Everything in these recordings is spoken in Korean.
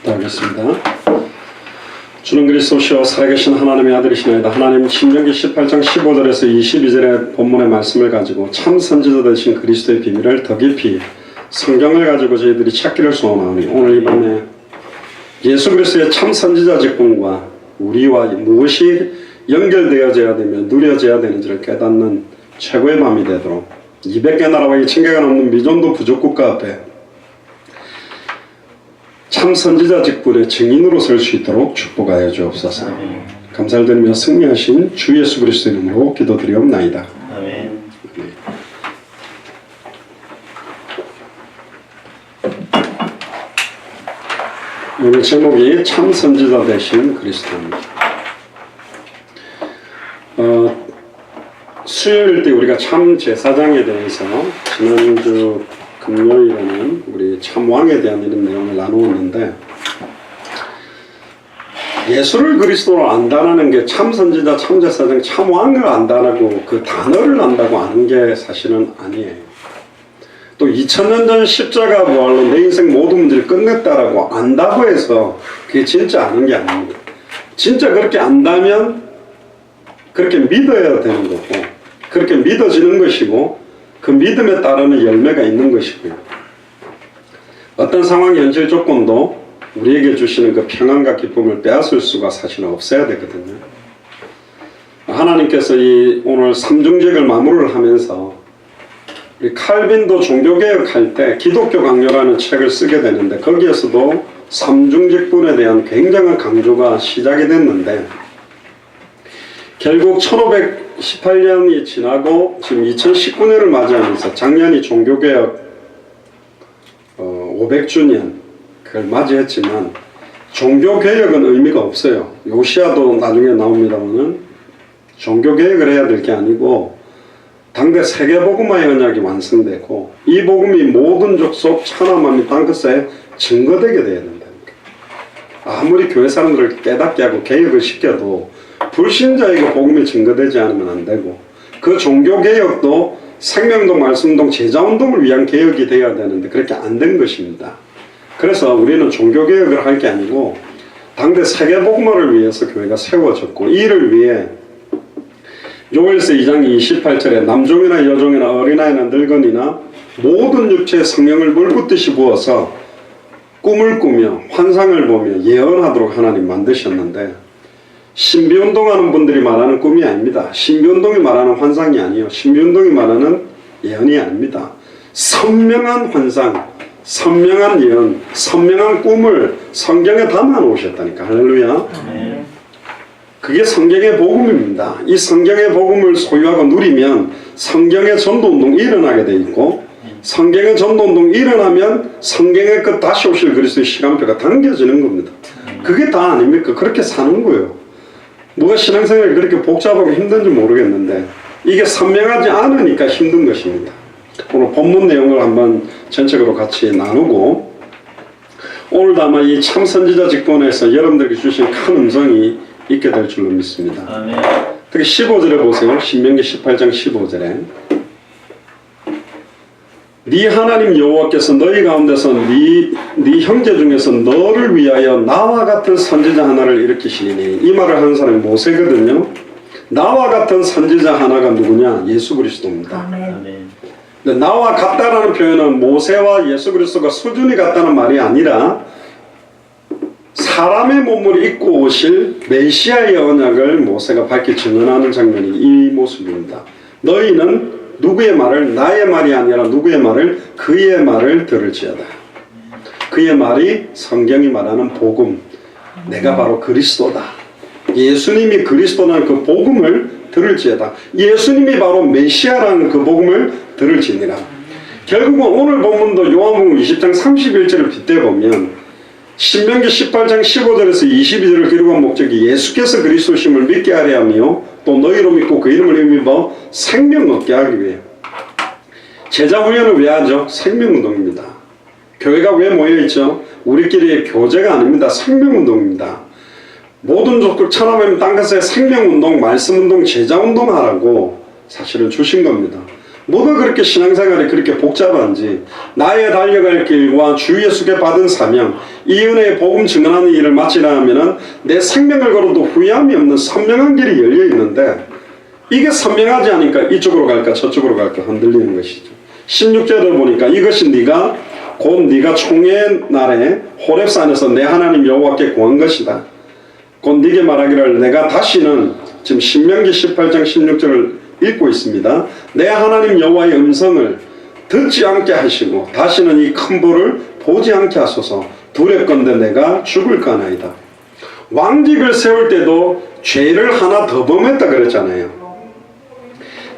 기도하겠습니다. 주는 그리스도시요 살아계신 하나님의 아들이시나이다. 하나님 신명기 18장 15절에서 22절의 본문의 말씀을 가지고 참 선지자 되신 그리스도의 비밀을 더 깊이 성경을 가지고 저희들이 찾기를 소원하오니 오늘 이 밤에 예수 그리스도의 참 선지자 직분과 우리와 무엇이 연결되어져야 되며 누려져야 되는지를 깨닫는 최고의 밤이 되도록 200개 나라와 2000개가 넘는 미존도 부족국가 앞에 참 선지자 직분의 증인으로 설 수 있도록 축복하여 주옵소서. 감사를 드리며 승리하신 주 예수 그리스도 이름으로 기도드리옵나이다. 아멘. 오늘 제목이 참 선지자 되신 그리스도입니다. 수요일 때 우리가 참 제사장에 대해서 지난주 금요일에는 우리 참왕에 대한 이런 내용을 나누었는데, 예수를 그리스도로 안다라는 게 참 선지자, 참 제사장, 참왕을 안다라고 그 단어를 안다고 아는 게 사실은 아니에요. 또 2000년 전 십자가 부활로 내 인생 모든 문제를 끝냈다라고 안다고 해서 그게 진짜 아는 게 아닙니다. 진짜 그렇게 안다면 그렇게 믿어야 되는 거고, 그렇게 믿어지는 것이고, 그 믿음에 따르는 열매가 있는 것이고요. 어떤 상황, 현실 조건도 우리에게 주시는 그 평안과 기쁨을 빼앗을 수가 사실은 없어야 되거든요. 하나님께서 이 오늘 삼중직을 마무리를 하면서 우리 칼빈도 종교개혁할 때 기독교 강요라는 책을 쓰게 되는데, 거기에서도 삼중직분에 대한 굉장한 강조가 시작이 됐는데, 결국 1518년이 지나고 지금 2019년을 맞이하면서 작년이 종교개혁 500주년 그걸 맞이했지만 종교개혁은 의미가 없어요. 요시야도 나중에 나옵니다만은 종교개혁을 해야 될 게 아니고 당대 세계복음화의 언약이 완성되고 이 복음이 모든 족속 천하만민 땅끝에 증거되게 돼야 된다니까. 아무리 교회 사람들을 깨닫게 하고 개혁을 시켜도 불신자에게 복음이 증거되지 않으면 안 되고, 그 종교개혁도 생명동, 말씀동, 제자운동을 위한 개혁이 되어야 되는데 그렇게 안 된 것입니다. 그래서 우리는 종교개혁을 할 게 아니고 당대 세계복음화를 위해서 교회가 세워졌고, 이를 위해 요엘서 2장 28절에 남종이나 여종이나 어린아이나 늙은이나 모든 육체에 성령을 물붓듯이 부어서 꿈을 꾸며 환상을 보며 예언하도록 하나님 만드셨는데, 신비운동하는 분들이 말하는 꿈이 아닙니다. 신비운동이 말하는 환상이 아니에요. 신비운동이 말하는 예언이 아닙니다. 선명한 환상, 선명한 예언, 선명한 꿈을 성경에 담아 놓으셨다니까. 할렐루야. 그게 성경의 복음입니다. 이 성경의 복음을 소유하고 누리면 성경의 전도운동이 일어나게 돼 있고, 성경의 전도운동이 일어나면 성경의 그 다시 오실 그리스도의 시간표가 당겨지는 겁니다. 그게 다 아닙니까? 그렇게 사는 거예요. 뭐가 신앙생활이 그렇게 복잡하고 힘든지 모르겠는데 이게 선명하지 않으니까 힘든 것입니다. 오늘 본문 내용을 한번 전체적으로 같이 나누고, 오늘도 아마 이 참 선지자 직분에서 여러분들에게 주신 큰 음성이 있게 될 줄로 믿습니다. 아멘. 특히 15절에 보세요. 신명기 18장 15절에 네 하나님 여호와께서 너희 가운데서 네 형제 중에서 너를 위하여 나와 같은 선지자 하나를 일으키시리니, 이 말을 하는 사람이 모세거든요. 나와 같은 선지자 하나가 누구냐? 예수 그리스도입니다. 아멘. 근데 나와 같다라는 표현은 모세와 예수 그리스도가 수준이 같다는 말이 아니라 사람의 몸을 입고 오실 메시아의 언약을 모세가 밝히 증언하는 장면이 이 모습입니다. 너희는 누구의 말을, 나의 말이 아니라 누구의 말을, 그의 말을 들을지어다. 그의 말이 성경이 말하는 복음, 내가 바로 그리스도다, 예수님이 그리스도라는 그 복음을 들을지어다. 예수님이 바로 메시아라는 그 복음을 들을지니라. 결국은 오늘 본문도 요한복음 20장 31절을 빗대보면 신명기 18장 15절에서 22절을 기록한 목적이 예수께서 그리스도심을 믿게 하려 하며 또 너희로 믿고 그 이름을 힘입어 생명 얻게 하기 위해. 제자훈련을 왜 하죠? 생명운동입니다. 교회가 왜 모여있죠? 우리끼리의 교제가 아닙니다. 생명운동입니다. 모든 족속 천하만민 땅끝에 생명운동, 말씀운동, 제자운동 하라고 사실은 주신 겁니다. 뭐가 그렇게 신앙생활이 그렇게 복잡한지, 나의 달려갈 길과 주 예수께 받은 사명, 이 은혜의 복음 증언하는 일을 마치라 하면은 내 생명을 걸어도 후회함이 없는 선명한 길이 열려 있는데, 이게 선명하지 않으니까 이쪽으로 갈까 저쪽으로 갈까 흔들리는 것이죠. 16절을 보니까 이것이 곧 네가 총회의 날에 호렙산에서 내 하나님 여호와께 구한 것이다. 곧 네게 말하기를 내가 다시는, 지금 신명기 18장 16절을 읽고 있습니다. 내 하나님 여호와의 음성을 듣지 않게 하시고 다시는 이 큰 불을 보지 않게 하소서. 두렵건대 내가 죽을까나이다. 왕직을 세울 때도 죄를 하나 더 범했다 그랬잖아요.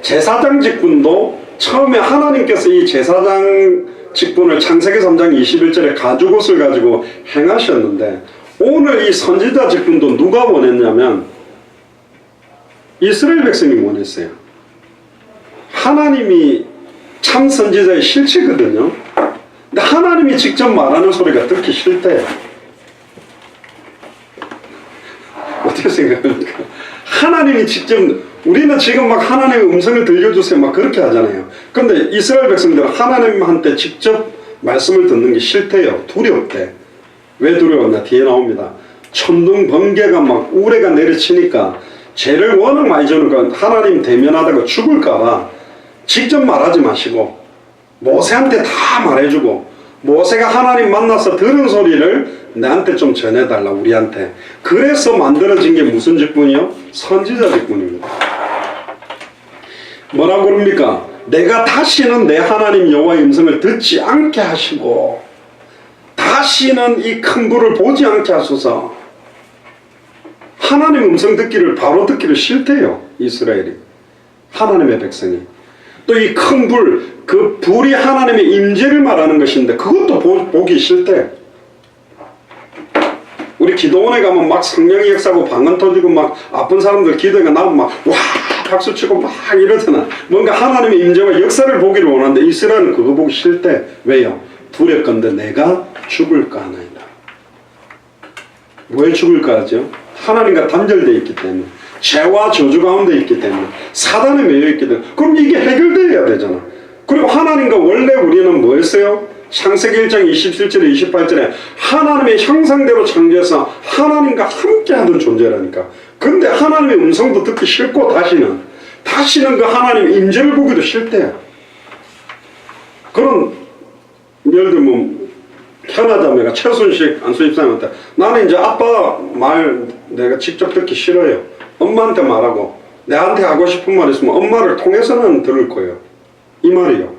제사장 직분도 처음에 하나님께서 이 제사장 직분을 창세기 3장 21절에 가죽옷을 가지고 행하셨는데, 오늘 이 선지자 직분도 누가 원했냐면 이스라엘 백성이 원했어요. 하나님이 참 선지자의 실체거든요. 근데 하나님이 직접 말하는 소리가 듣기 싫대요. 어떻게 생각합니까? 하나님이 직접, 우리는 지금 막 하나님의 음성을 들려주세요 막 그렇게 하잖아요. 근데 이스라엘 백성들은 하나님한테 직접 말씀을 듣는 게 싫대요. 두렵대. 왜 두려웠나? 뒤에 나옵니다. 천둥 번개가 막 우레가 내려치니까, 죄를 워낙 많이 저니까 하나님 대면하다가 죽을까봐 직접 말하지 마시고 모세한테 다 말해주고, 모세가 하나님 만나서 들은 소리를 나한테 좀 전해달라, 우리한테. 그래서 만들어진 게 무슨 직분이요? 선지자 직분입니다. 뭐라고 그럽니까? 내가 다시는 내 하나님 여호와의 음성을 듣지 않게 하시고 다시는 이 큰 불을 보지 않게 하소서. 하나님 음성 듣기를, 바로 듣기를 싫대요, 이스라엘이. 하나님의 백성이. 또 이 큰 불, 그 불이 하나님의 임재를 말하는 것인데 그것도 보기 싫대. 우리 기도원에 가면 막 성령의 역사고 방언 터지고 막 아픈 사람들 기도가 나오면 막 와 박수 치고 막 이러잖아. 뭔가 하나님의 임재와 역사를 보기를 원하는데 이스라엘은 그거 보기 싫대. 왜요? 두렵건대 내가 죽을까 하나이다. 왜 죽을까 하죠? 하나님과 단절되어 있기 때문에, 죄와 저주 가운데 있기 때문에, 사단에 매여 있기 때문에. 그럼 이게 해결되어야 되잖아. 그리고 하나님과 원래 우리는 뭐였어요? 창세기 1장 27절에 28절에 하나님의 형상대로 창조해서 하나님과 함께 하던 존재라니까. 근데 하나님의 음성도 듣기 싫고 다시는 그 하나님의 임재를 보기도 싫대. 그런, 예를 들면 현아자매가 최순식 안수집사님한테 나는 이제 아빠 말 내가 직접 듣기 싫어요. 엄마한테 말하고 내한테 하고 싶은 말 있으면 엄마를 통해서는 들을 거예요. 이 말이요.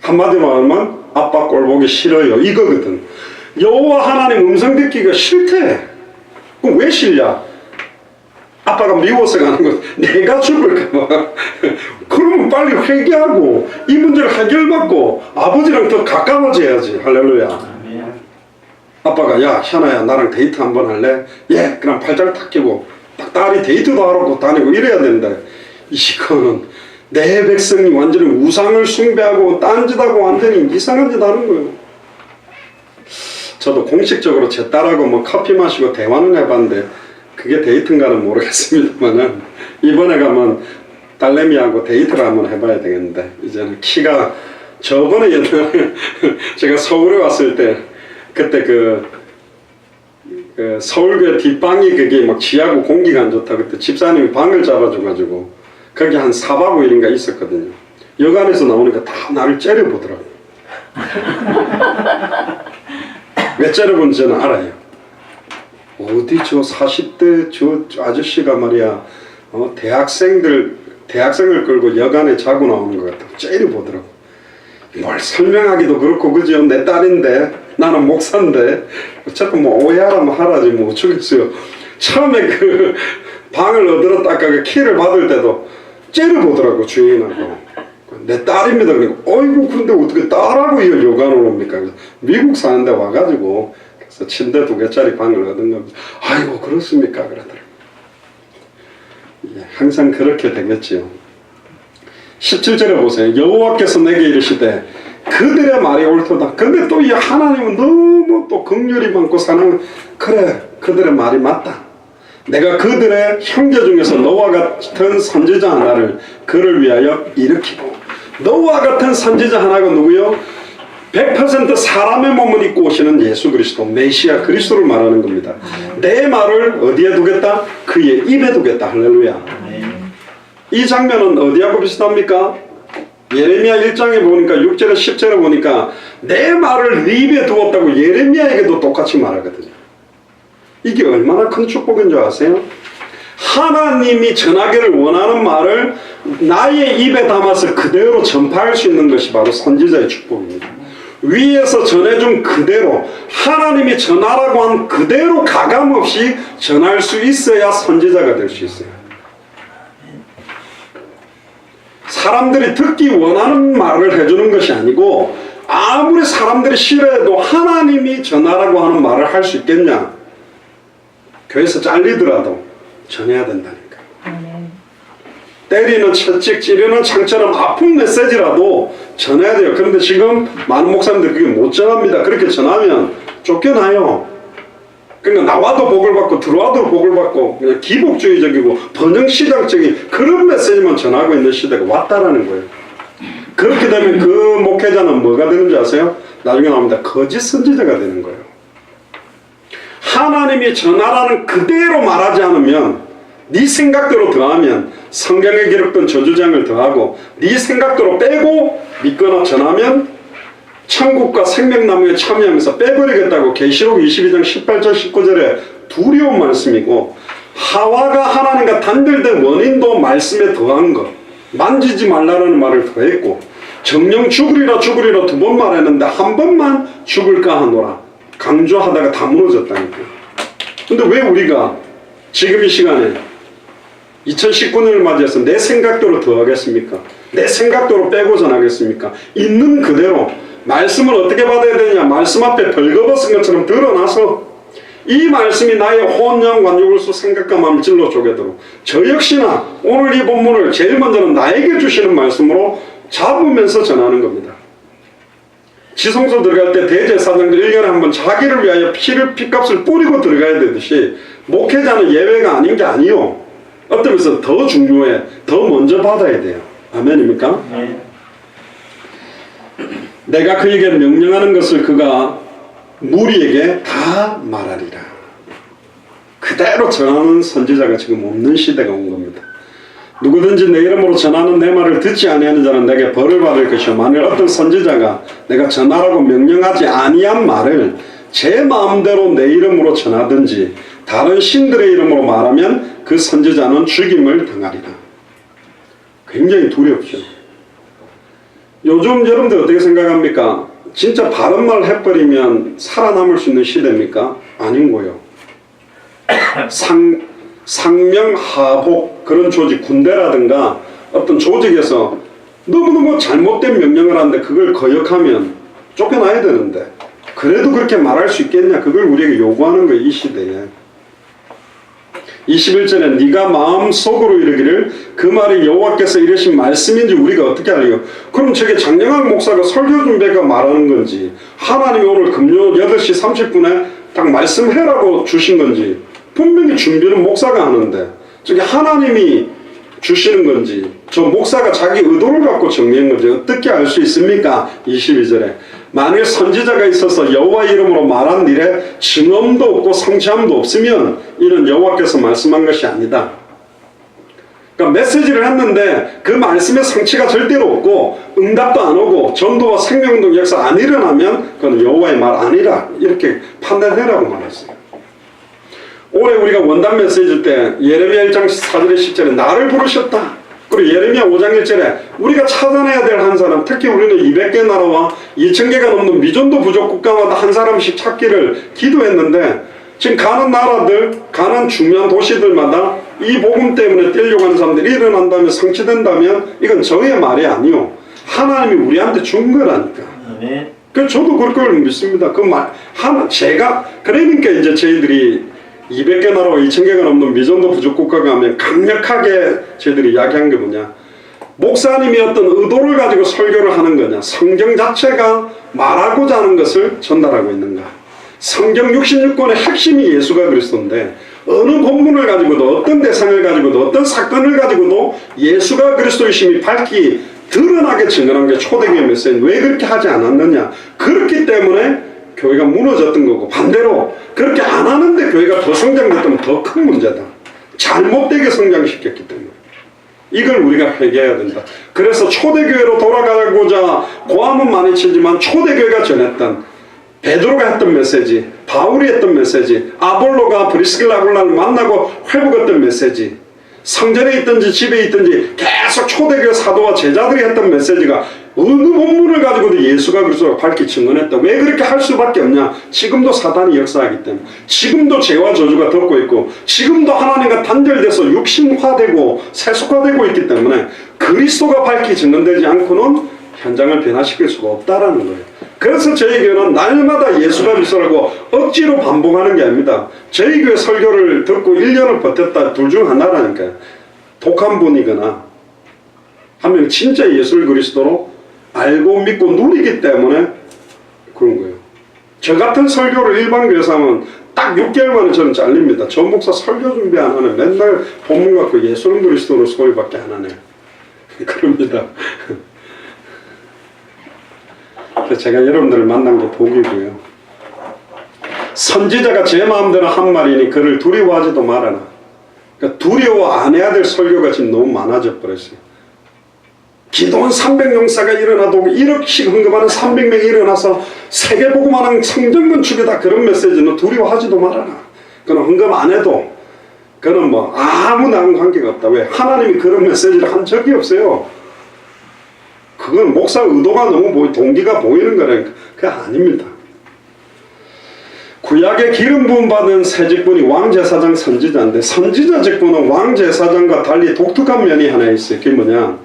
한마디로 하면 아빠 꼴 보기 싫어요, 이거거든. 여호와 하나님 음성 듣기가 싫대. 그럼 왜 싫냐? 아빠가 미워서 가는 거, 내가 죽을까 봐. 그러면 빨리 회개하고 이 문제를 해결받고 아버지랑 더 가까워져야지. 할렐루야. 아빠가 야 현아야 나랑 데이트 한번 할래? 예. 그럼 팔짱 탁 끼고 딱 딸이 데이트도 하러 다니고 이래야 되는데, 이거는 내 백성이 완전히 우상을 숭배하고 딴짓하고 완전히 이상한 짓 하는 거예요. 저도 공식적으로 제 딸하고 뭐 커피 마시고 대화는 해봤는데 그게 데이트인가는 모르겠습니다만은, 이번에 가면 딸내미하고 데이트를 한번 해봐야 되겠는데, 이제는 키가, 저번에 옛날에 제가 서울에 왔을 때 그때 그 서울교회 뒷방이 그게 막 지하고 공기가 안 좋다. 그때 집사님이 방을 잡아줘가지고 거기 한 4박 5일인가 있었거든요. 여관에서 나오니까 다 나를 째려보더라고요. 왜 째려본지 저는 알아요. 어디 저 40대 저 아저씨가 말이야, 대학생을 끌고 여관에 자고 나오는 것 같다고 째려보더라고. 뭘 설명하기도 그렇고, 그죠? 내 딸인데, 나는 목사인데, 어차피 뭐 오해하라면 하라지 뭐 어쩌겠어요. 처음에 그 방을 얻으러 그 키를 받을 때도 째려보더라고, 주인하고. 내 딸입니다. 그러니까, 어이구, 그런데 어떻게 딸하고 이걸 요간을 옵니까? 미국 사는데 와가지고, 그래서 침대 2개짜리 방을 얻은 겁니다. 아이고, 그렇습니까? 그러더라고요. 예, 항상 그렇게 되겠지요. 17절에 보세요. 여호와께서 내게 이르시되 그들의 말이 옳도다. 근데 또 이 하나님은 너무 또 긍휼이 많고 사랑, 그래 그들의 말이 맞다. 내가 그들의 형제 중에서 너와 같은 선지자 하나를 그를 위하여 일으키고 너와 같은 선지자 하나가 누구요? 100% 사람의 몸을 입고 오시는 예수 그리스도, 메시아 그리스도를 말하는 겁니다. 내 말을 어디에 두겠다? 그의 입에 두겠다. 할렐루야. 이 장면은 어디하고 비슷합니까? 예레미야 1장에 보니까 6절에 10절에 보니까 내 말을 네 입에 두었다고 예레미야에게도 똑같이 말하거든요. 이게 얼마나 큰 축복인 줄 아세요? 하나님이 전하기를 원하는 말을 나의 입에 담아서 그대로 전파할 수 있는 것이 바로 선지자의 축복입니다. 위에서 전해준 그대로, 하나님이 전하라고 한 그대로 가감없이 전할 수 있어야 선지자가 될 수 있어요. 사람들이 듣기 원하는 말을 해주는 것이 아니고, 아무리 사람들이 싫어해도 하나님이 전하라고 하는 말을 할 수 있겠냐? 교회에서 잘리더라도 전해야 된다니까. 때리는 채찍, 찌르는 창처럼 아픈 메시지라도 전해야 돼요. 그런데 지금 많은 목사님들 그게 못 전합니다. 그렇게 전하면 쫓겨나요. 그러니까 나와도 복을 받고 들어와도 복을 받고 그냥 기복주의적이고 번영시장적인 그런 메시지만 전하고 있는 시대가 왔다라는 거예요. 그렇게 되면 그 목회자는 뭐가 되는 줄 아세요? 나중에 나옵니다. 거짓 선지자가 되는 거예요. 하나님이 전하라는 그대로 말하지 않으면, 네 생각대로 더하면, 성경에 기록된 저주장을 더하고 네 생각대로 빼고 믿거나 전하면 천국과 생명나무에 참여하면서 빼버리겠다고 계시록 22장 18절 19절에 두려운 말씀이고, 하와가 하나님과 단절된 원인도 말씀에 더한 것, 만지지 말라는 말을 더했고, 정령 죽으리라 죽으리라 2번 말했는데 한 번만 죽을까 하노라 강조하다가 다 무너졌다니까요. 근데 왜 우리가 지금 이 시간에 2019년을 맞이해서 내 생각대로 더하겠습니까? 내 생각대로 빼고 전하겠습니까? 있는 그대로 말씀을 어떻게 받아야 되냐? 말씀 앞에 벌거벗은 것처럼 드러나서 이 말씀이 나의 혼영 관육을수 생각과 마음을 찔러 쪼개도록, 저 역시나 오늘 이 본문을 제일 먼저는 나에게 주시는 말씀으로 잡으면서 전하는 겁니다. 지성소 들어갈 때 대제사장들 1년에 한 번 자기를 위하여 피값을 뿌리고 들어가야 되듯이 목회자는 예외가 아닌 게 아니요, 어떤 면에서 더 중요해, 더 먼저 받아야 돼요. 아멘입니까? 내가 그에게 명령하는 것을 그가 무리에게 다 말하리라. 그대로 전하는 선지자가 지금 없는 시대가 온 겁니다. 누구든지 내 이름으로 전하는 내 말을 듣지 아니하는 자는 내게 벌을 받을 것이요, 만일 어떤 선지자가 내가 전하라고 명령하지 아니한 말을 제 마음대로 내 이름으로 전하든지 다른 신들의 이름으로 말하면 그 선지자는 죽임을 당하리라. 굉장히 두렵죠. 요즘 여러분들 어떻게 생각합니까? 진짜 바른 말 해버리면 살아남을 수 있는 시대입니까? 아닌 거예요. 상명하복 그런 조직, 군대라든가 어떤 조직에서 너무너무 잘못된 명령을 하는데 그걸 거역하면 쫓겨나야 되는데, 그래도 그렇게 말할 수 있겠냐? 그걸 우리에게 요구하는 거예요, 이 시대에. 21절에 네가 마음속으로 이르기를 그 말이 여호와께서 이르신 말씀인지 우리가 어떻게 알리요? 그럼 저게 장영학 목사가 설교 준비가 말하는 건지, 하나님이 오늘 금요 8시 30분에 딱 말씀해라고 주신 건지, 분명히 준비는 목사가 하는데 저게 하나님이 주시는 건지, 저 목사가 자기 의도를 갖고 정리한 건지 어떻게 알 수 있습니까? 22절에 만일 선지자가 있어서 여호와 이름으로 말한 일에 증언도 없고 성취함도 없으면 이는 여호와께서 말씀한 것이 아니다. 그러니까 메시지를 했는데 그 말씀의 성취가 절대로 없고 응답도 안 오고 전도와 생명운동 역사 안 일어나면 그건 여호와의 말 아니라, 이렇게 판단해라고 말했어요. 올해 우리가 원단 메시지 때 예레미야 1장 4절에 10절에 나를 부르셨다. 그리고 예레미야 5장 1절에 우리가 찾아내야 될 한 사람, 특히 우리는 200개 나라와 2000개가 넘는 미전도 부족 국가마다 한 사람씩 찾기를 기도했는데, 지금 가는 나라들, 가는 중요한 도시들마다 이 복음 때문에 뛰려고 하는 사람들이 일어난다면, 성취된다면 이건 저의 말이 아니요, 하나님이 우리한테 준 거라니까. 그래서 저도 그걸 믿습니다. 그 말 제가 그러니까 이제 저희들이 200개 나라와 2000개가 넘는 미전도 부족 국가가 하면 강력하게 저희들이 이야기한 게 뭐냐, 목사님이 어떤 의도를 가지고 설교를 하는 거냐, 성경 자체가 말하고자 하는 것을 전달하고 있는가. 성경 66권의 핵심이 예수가 그리스도인데 어느 본문을 가지고도, 어떤 대상을 가지고도, 어떤 사건을 가지고도 예수가 그리스도이심이 밝히 드러나게 증언한 게 초대교회 메시지. 왜 그렇게 하지 않았느냐? 그렇기 때문에 교회가 무너졌던 거고, 반대로 그렇게 안 하는데 교회가 더 성장됐다면 더 큰 문제다. 잘못되게 성장시켰기 때문에. 이걸 우리가 회개해야 된다. 그래서 초대교회로 돌아가고자 고함은 많이 치지만 초대교회가 전했던, 베드로가 했던 메시지, 바울이 했던 메시지, 아볼로가 프리스길라 아굴라를 만나고 회복했던 메시지, 성전에 있든지 집에 있든지 계속 초대교회 사도와 제자들이 했던 메시지가 어느 본문을 가지고도 예수가 그리스도가 밝히 증언했다. 왜 그렇게 할 수밖에 없냐? 지금도 사단이 역사하기 때문에, 지금도 죄와 저주가 덮고 있고, 지금도 하나님과 단절돼서 육신화되고 세속화되고 있기 때문에 그리스도가 밝히 증언되지 않고는 현장을 변화시킬 수가 없다라는 거예요. 그래서 저희 교회는 날마다 예수가 그리스도라고 억지로 반복하는 게 아닙니다. 저희 교회 설교를 듣고 1년을 버텼다, 둘 중 하나라니까요. 독한 분이거나 한 명 진짜 예수를 그리스도로 알고 믿고 누리기 때문에 그런 거예요. 저 같은 설교를 일반 교회에서 하면 딱 6개월 만에 저는 잘립니다. 저 목사 설교 준비 안 하네. 맨날 본문 갖고 예수는 그리스도로 소리밖에 안 하네. 그럽니다. 그래서 제가 여러분들을 만난 게 복이고요. 선지자가 제 마음대로 한 말이니 그를 두려워하지도 말아라. 그러니까 두려워 안 해야 될 설교가 지금 너무 많아져 버렸어요. 기도원 300용사가 일어나도 1억씩 헌금하는 300명이 일어나서 세계복음하는 성전 건축이다. 그런 메시지는 두려워하지도 말아라. 그건 헌금 안 해도 그건 뭐 아무나하고 관계가 없다. 왜? 하나님이 그런 메시지를 한 적이 없어요. 그건 목사 의도가 너무 동기가 보이는 거라니까. 그게 아닙니다. 구약의 기름 부음 받은 새 직분이 왕제사장 선지자인데, 선지자 직분은 왕제사장과 달리 독특한 면이 하나 있어요. 그게 뭐냐?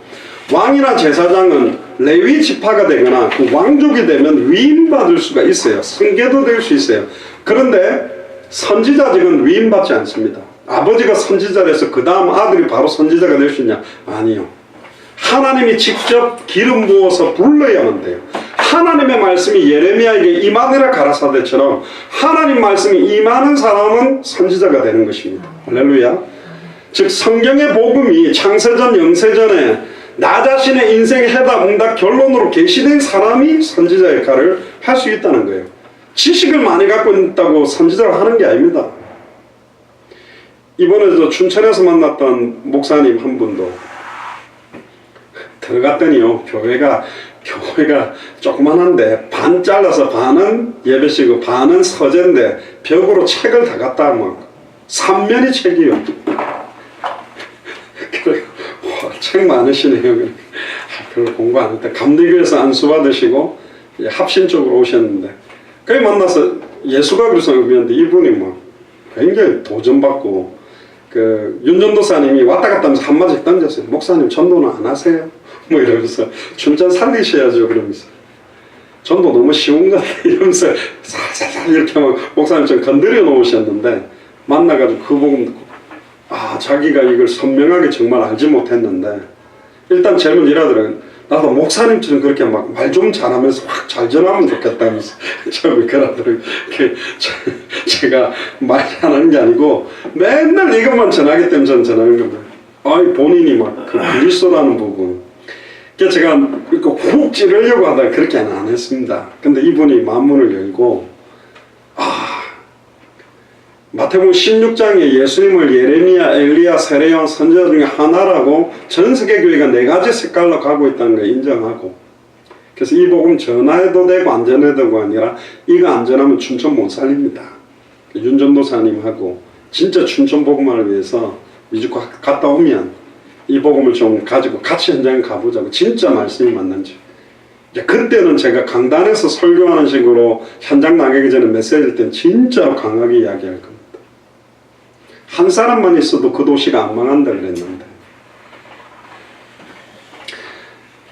왕이나 제사장은 레위 지파가 되거나 그 왕족이 되면 위임받을 수가 있어요. 승계도 될 수 있어요. 그런데 선지자직은 위임받지 않습니다. 아버지가 선지자라서 그 다음 아들이 바로 선지자가 될 수 있냐? 아니요. 하나님이 직접 기름 부어서 불러야만 돼요. 하나님의 말씀이 예레미야에게 임하니라 가라사대처럼 하나님 말씀이 임하는 사람은 선지자가 되는 것입니다. 할렐루야. 즉 성경의 복음이 창세전 영세전에 나 자신의 인생의 해답 응답 결론으로 계시된 사람이 선지자 역할을 할 수 있다는 거예요. 지식을 많이 갖고 있다고 선지자를 하는 게 아닙니다. 이번에 저 춘천에서 만났던 목사님 한 분도 들어갔더니요, 교회가 조그만한데 반 잘라서 반은 예배시고 반은 서재인데 벽으로 책을 다 갖다 하면 3면이 책이요. 그래, 책 많으시네요. 별로 공부 안 했다. 감리교에서 안수 받으시고 합신 쪽으로 오셨는데 거기 만나서 예수가 그리스도 의미인데 이분이 뭐 굉장히 도전받고, 그 윤전도사님이 왔다 갔다 하면서 한마디씩 던졌어요. 목사님 전도는 안 하세요? 뭐 이러면서 춘천 살리셔야죠 그러면서 전도 너무 쉬운 것 같아 이러면서 살살살 이렇게 막 목사님 좀 건드려 놓으셨는데, 만나가지고 그 복음 듣고 자기가 이걸 선명하게 정말 알지 못했는데 일단 제일 이라더라고요. 나도 목사님처럼 그렇게 막 말 좀 잘하면서 확 잘 전하면 좋겠다면서 저기 그러더라고요. 제가 말 잘하는 게 아니고 맨날 이것만 전하기 때문에 저는 전하는 겁니다. 본인이 막 그 그리스도라는 부분, 그래서 제가 훅 찌르려고 하다가 그렇게는 안 했습니다. 근데 이분이 만문을 열고 마태복음 16장에 예수님을 예레미야, 엘리야, 세례요한 선지자 중에 하나라고 전 세계 교회가 4가지 색깔로 가고 있다는 걸 인정하고, 그래서 이 복음 전해도 되고 안 전해도 되고 아니라 이거 안 전하면 춘천 못 살립니다. 윤전도사님하고 진짜 춘천 복음을 위해서 미국 갔다 오면 이 복음을 좀 가지고 같이 현장에 가보자고, 진짜 말씀이 맞는지. 그때는 제가 강단에서 설교하는 식으로 현장 나가기 전에 메시지일 때는 진짜로 강하게 이야기할 겁니다. 한 사람만 있어도 그 도시가 안 망한다 그랬는데,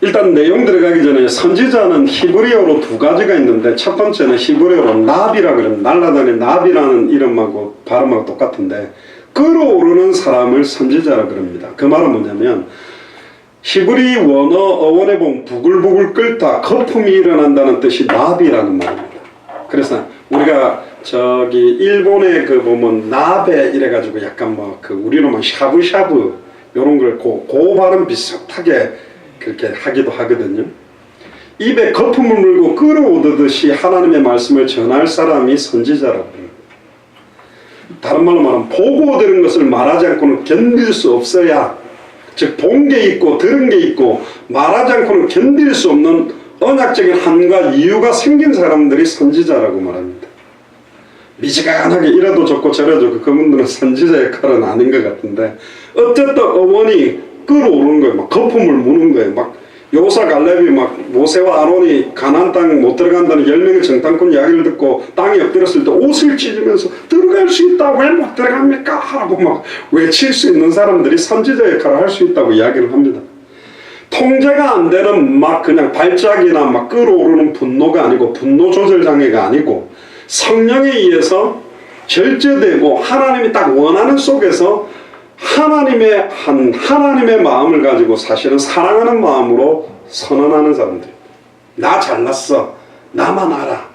일단 내용 들어가기 전에 선지자는 히브리어로 2가지가 있는데, 첫 번째는 히브리어로 나비라 그러면 날아다니는 나비라는 이름하고 발음하고 똑같은데 끌어오르는 사람을 선지자라 그럽니다. 그 말은 뭐냐면 히브리 원어 어원에 보면 부글부글 끓다, 거품이 일어난다는 뜻이 나비라는 말입니다. 그래서 우리가 저기 일본에 그 보면 나베 이래가지고 약간 뭐 그 우리로만 샤브샤브 요런 걸 고 발음 비슷하게 그렇게 하기도 하거든요. 입에 거품을 물고 끌어오듯이 하나님의 말씀을 전할 사람이 선지자라고 합니다. 다른 말로 말하면 보고 들은 것을 말하지 않고는 견딜 수 없어야, 즉 본 게 있고 들은 게 있고 말하지 않고는 견딜 수 없는 언약적인 한과 이유가 생긴 사람들이 선지자라고 말합니다. 미지근하게 이래도 좋고 저래도 좋고 그분들은 선지자 역할은 아닌 것 같은데, 어쨌든 어원이 끌어오르는 거예요. 막 거품을 무는 거예요. 막 요사 갈렙이 막 모세와 아론이 가나안 땅 못 들어간다는 10명의 정탐꾼 이야기를 듣고 땅에 엎드렸을 때 옷을 찢으면서 들어갈 수 있다, 왜 못 들어갑니까? 하고 막 외칠 수 있는 사람들이 선지자 역할을 할 수 있다고 이야기를 합니다. 통제가 안 되는 막 그냥 발작이나 막 끌어오르는 분노가 아니고, 분노 조절 장애가 아니고, 성령에 의해서 절제되고 하나님이 딱 원하는 속에서 하나님의 마음을 가지고 사실은 사랑하는 마음으로 선언하는 사람들. 나 잘났어, 나만 알아,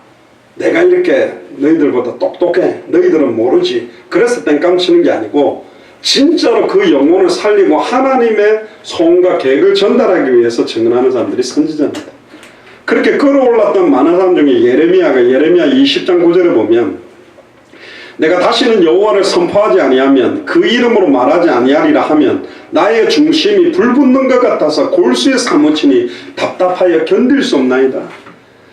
내가 이렇게 너희들보다 똑똑해, 너희들은 모르지, 그래서 땡깡 치는 게 아니고 진짜로 그 영혼을 살리고 하나님의 소원과 계획을 전달하기 위해서 증언하는 사람들이 선지자입니다. 그렇게 끌어올랐던 많은 사람 중에 예레미야 20장 9절에 보면, 내가 다시는 여호와를 선포하지 아니하면 그 이름으로 말하지 아니하리라 하면 나의 중심이 불붙는 것 같아서 골수에 사무치니 답답하여 견딜 수 없나이다.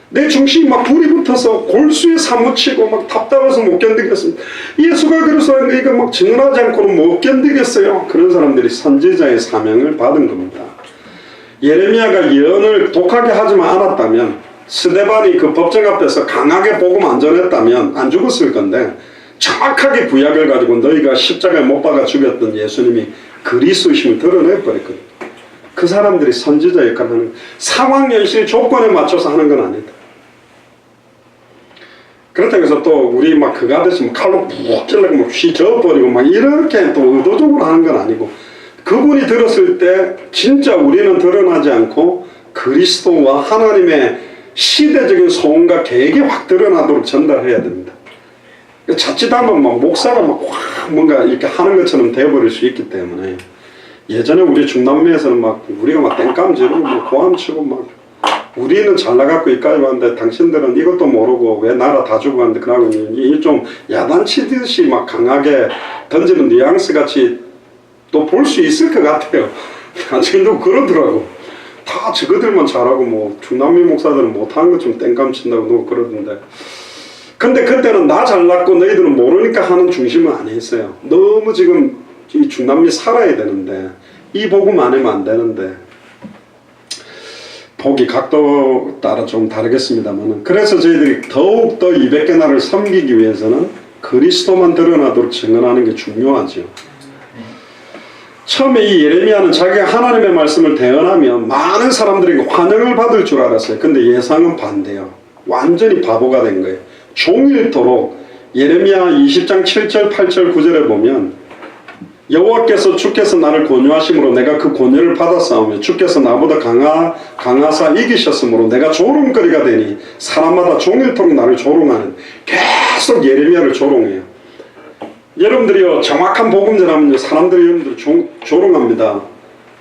내 중심이 막 불이 붙어서 골수에 사무치고 막 답답해서 못 견디겠습니다. 예수가 그래서 이거 막 증언하지 않고는 못 견디겠어요. 그런 사람들이 선지자의 사명을 받은 겁니다. 예레미야가 예언을 독하게 하지만 않았다면, 스데반이 그 법정 앞에서 강하게 복음 안 전했다면 안 죽었을 건데, 정확하게 구약을 가지고 너희가 십자가에 못 박아 죽였던 예수님이 그리스도심을 드러내버렸거든요. 그 사람들이 선지자 역할을 하는, 상황 현실 조건에 맞춰서 하는 건 아니다. 그렇다고 해서 또 우리 막 그거 하듯이 뭐 칼로 푹 찔러고 막 휘저어버리고 막 이렇게 또 의도적으로 하는 건 아니고, 그분이 들었을 때 진짜 우리는 드러나지 않고 그리스도와 하나님의 시대적인 소원과 계획이 확 드러나도록 전달해야 됩니다. 자칫하면 막 목사가 막 확 뭔가 이렇게 하는 것처럼 되어버릴 수 있기 때문에, 예전에 우리 중남미에서는 막 우리가 막 땡깡 지르고 뭐 고함치고 막 우리는 잘 나갔고 이까지 왔는데 당신들은 이것도 모르고 왜 나라 다 주고 갔는데, 그러고 좀 야단치듯이 막 강하게 던지는 뉘앙스 같이 또 볼 수 있을 것 같아요. 나중에도 그러더라고. 다 저거들만 잘하고 뭐 중남미 목사들은 못하는 것 좀 땡깡 친다고 누구 그러던데, 근데 그때는 나 잘났고 너희들은 모르니까 하는 중심은 아니었어요. 너무 지금 이 중남미 살아야 되는데 이 복음 안 하면 안 되는데, 복이 각도 따라 좀 다르겠습니다만, 그래서 저희들이 더욱더 200개 나라를 섬기기 위해서는 그리스도만 드러나도록 증언하는 게 중요하죠. 처음에 이 예레미야는 자기가 하나님의 말씀을 대언하면 많은 사람들에게 환영을 받을 줄 알았어요. 근데 예상은 반대요. 완전히 바보가 된 거예요. 종일토록 예레미야 20장 7절 8절 9절에 보면, 여호와께서 주께서 나를 권유하심으로 내가 그 권유를 받았사오며 주께서 나보다 강하사 이기셨으므로 내가 조롱거리가 되니 사람마다 종일토록 나를 조롱하는, 계속 예레미야를 조롱해요. 여러분들이요, 정확한 복음 전하면 사람들이 여러분들 조롱합니다.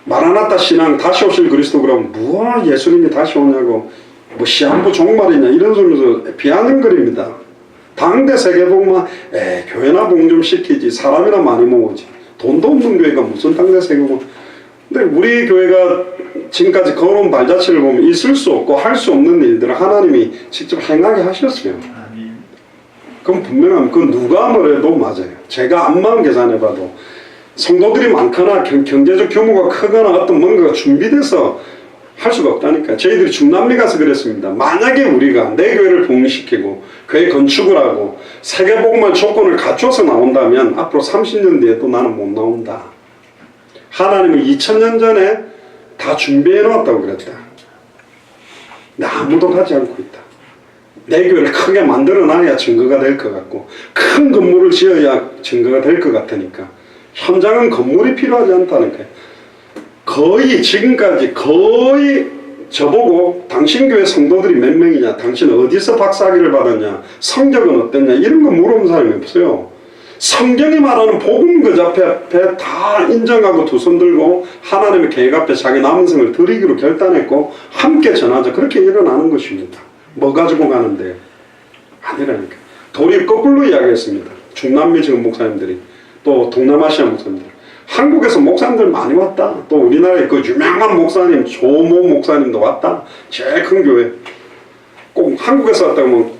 마라나타 신앙 다시 오실 그리스도 그러면 뭐야 예수님이 다시 오냐고, 뭐 시한부 종말이냐 이런 소리면서 비아냥거립니다. 당대 세계복음만 교회나 봉 좀 시키지, 사람이나 많이 모으지, 돈도 없는 교회가 무슨 당대 세계복음. 근데 우리 교회가 지금까지 걸어온 발자취를 보면 있을 수 없고 할 수 없는 일들을 하나님이 직접 행하게 하셨어요. 그럼 분명하면 그 누가 뭐래도 맞아요. 제가 암만 계산해봐도 성도들이 많거나 경제적 규모가 크거나 어떤 뭔가가 준비돼서 할 수가 없다니까. 저희들이 중남미 가서 그랬습니다. 만약에 우리가 내 교회를 복음시키고 교회 건축을 하고 세계복음화 조건을 갖춰서 나온다면 앞으로 30년 뒤에 또 나는 못 나온다. 하나님은 2000년 전에 다 준비해 놓았다고 그랬다. 근데 아무도 가지 않고 있다. 내 교회를 크게 만들어 놔야 증거가 될 것 같고 큰 건물을 지어야 증거가 될 것 같으니까 현장은 건물이 필요하지 않다는 거예요. 거의 지금까지 거의 저보고 당신 교회 성도들이 몇 명이냐, 당신 어디서 박사학위를 받았냐, 성적은 어땠냐 이런 거 물어본 사람이 없어요. 성경이 말하는 복음 그 앞에 다 인정하고 두 손 들고 하나님의 계획 앞에 자기 남은 생을 드리기로 결단했고 함께 전하자. 그렇게 일어나는 것입니다. 뭐 가지고 가는데 아니라니까. 도리 거꾸로 이야기했습니다. 중남미 지금 목사님들이 또 동남아시아 목사님들, 한국에서 목사님들 많이 왔다. 또 우리나라의 그 유명한 목사님 조모 목사님도 왔다. 제일 큰 교회. 꼭 한국에서 왔다고 하면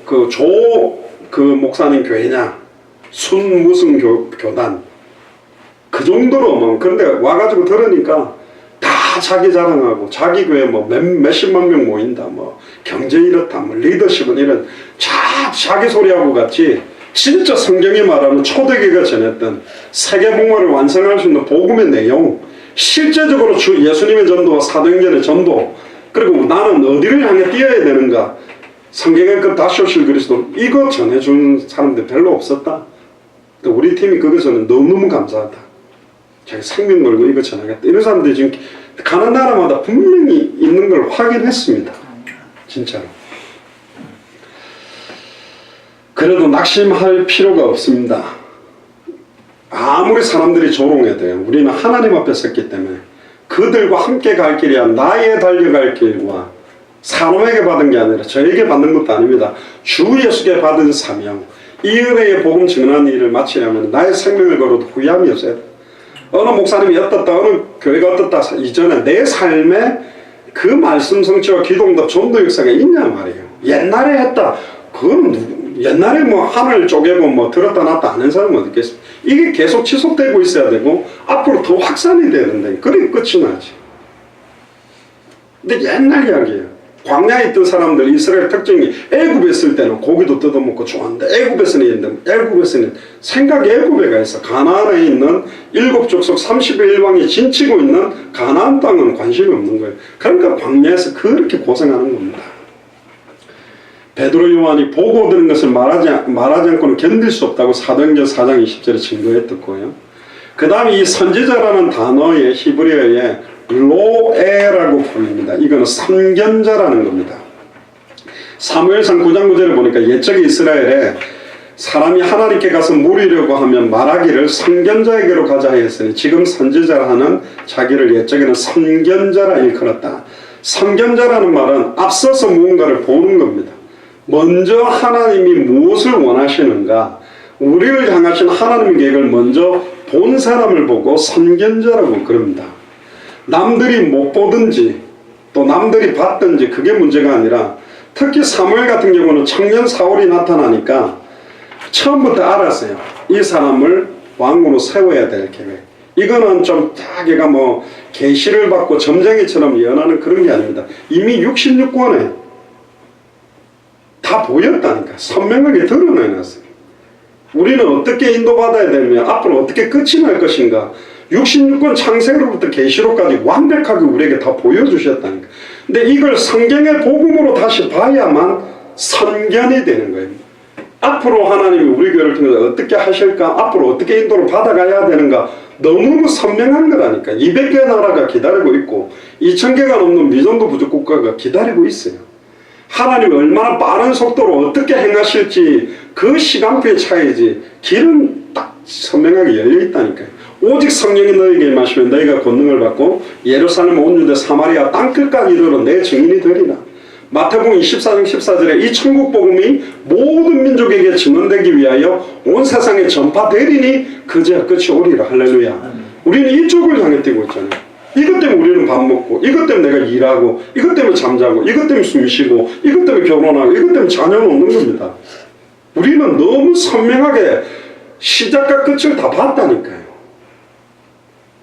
그 목사님 교회냐, 순 무슨 교단, 그 정도로 뭐. 그런데 와가지고 들으니까 다 자기 자랑하고 자기 교회 뭐 몇십만 명 모인다, 뭐 경제 이렇다, 뭐 리더십은 이런 자기 소리하고 같이 진짜 성경이 말하는 초대교회가 전했던 세계복음화를 완성할 수 있는 복음의 내용, 실제적으로 예수님의 전도와 사도행전의 전도, 그리고 나는 어디를 향해 뛰어야 되는가, 성경의 그 다시 오실 그리스도, 이거 전해주는 사람들 별로 없었다. 우리 팀이 그것은 너무너무 감사하다. 자기 생명 걸고 이거 전하겠다. 이런 사람들이 지금 가는 나라마다 분명히 있는 걸 확인했습니다. 진짜로. 그래도 낙심할 필요가 없습니다. 아무리 사람들이 조롱해도요, 우리는 하나님 앞에 섰기 때문에 그들과 함께 갈 길이야. 나의 달려갈 길과 사람에게 받은 게 아니라 저에게 받는 것도 아닙니다. 주 예수께 받은 사명, 이 은혜의 복음 증언하는 일을 마치려면 나의 생명을 걸어도 후회함이 없어야 돼. 어느 목사님이 어떻다, 어느 교회가 어떻다 이전에 내 삶에 그 말씀 성취와 기도응답 전도 역사가 있냐 말이에요. 옛날에 했다. 그건 옛날에 뭐 하늘 쪼개고 뭐 들었다 놨다 하는 사람은 어디 있겠습니까? 이게 계속 지속되고 있어야 되고 앞으로 더 확산이 되는데 그래 끝이 나지. 근데 옛날 이야기예요. 광야에 있던 사람들, 이스라엘 특징이 애굽에 있을 때는 고기도 뜯어먹고 좋았는데 애굽에서는 생각이 애굽에 가 있어. 가나안에 있는 7족속 31왕이 진치고 있는 가나안 땅은 관심이 없는 거예요. 그러니까 광야에서 그렇게 고생하는 겁니다. 베드로 요한이 보고 들은 것을 말하지 않고는 견딜 수 없다고 사도행전 4장 20절에 증거했었고요. 그 다음에 이 선지자라는 단어의 히브리어에 로에라고 불립니다. 이거는 선견자라는 겁니다. 사무엘상 9장 9절에 보니까 옛적에 이스라엘에 사람이 하나님께 가서 물으려고 하면 말하기를 선견자에게로 가자 했으니 지금 선지자라 하는 자기를 옛적에는 선견자라 일컬었다. 선견자라는 말은 앞서서 무언가를 보는 겁니다. 먼저 하나님이 무엇을 원하시는가, 우리를 향하신 하나님의 계획을 먼저 본 사람을 보고 선견자라고 그럽니다. 남들이 못 보든지 또 남들이 봤든지 그게 문제가 아니라 특히 사무엘 같은 경우는 청년 사울이 나타나니까 처음부터 알았어요. 이 사람을 왕으로 세워야 될 계획. 이거는 좀 자기가 뭐 계시를 받고 점쟁이처럼 예언하는 그런 게 아닙니다. 이미 66권에 다 보였다니까. 선명하게 드러내놨어요. 우리는 어떻게 인도받아야 되며 앞으로 어떻게 끝이 날 것인가, 66권 창세로부터 계시록까지 완벽하게 우리에게 다 보여주셨다니까. 근데 이걸 성경의 복음으로 다시 봐야만 선견이 되는 거예요. 앞으로 하나님이 우리 교회를 통해서 어떻게 하실까, 앞으로 어떻게 인도를 받아가야 되는가, 너무 선명한 거라니까. 200개 나라가 기다리고 있고 2000개가 넘는 미전도 부족 국가가 기다리고 있어요. 하나님이 얼마나 빠른 속도로 어떻게 행하실지 그 시간표의 차이지, 길은 딱 선명하게 열려있다니까요. 오직 성령이 너에게 임하시면 너희가 권능을 받고 예루살렘 온 유대 사마리아 땅끝까지 이르러 내 증인이 되리라. 마태복음 24장 14절에 이 천국 복음이 모든 민족에게 증언되기 위하여 온 세상에 전파되리니 그제야 끝이 오리라. 할렐루야. 우리는 이쪽을 향해 뛰고 있잖아요. 이것 때문에 우리는 밥 먹고, 이것 때문에 내가 일하고, 이것 때문에 잠자고, 이것 때문에 숨 쉬고, 이것 때문에 결혼하고, 이것 때문에 자녀는 없는 겁니다. 우리는 너무 선명하게 시작과 끝을 다 봤다니까요.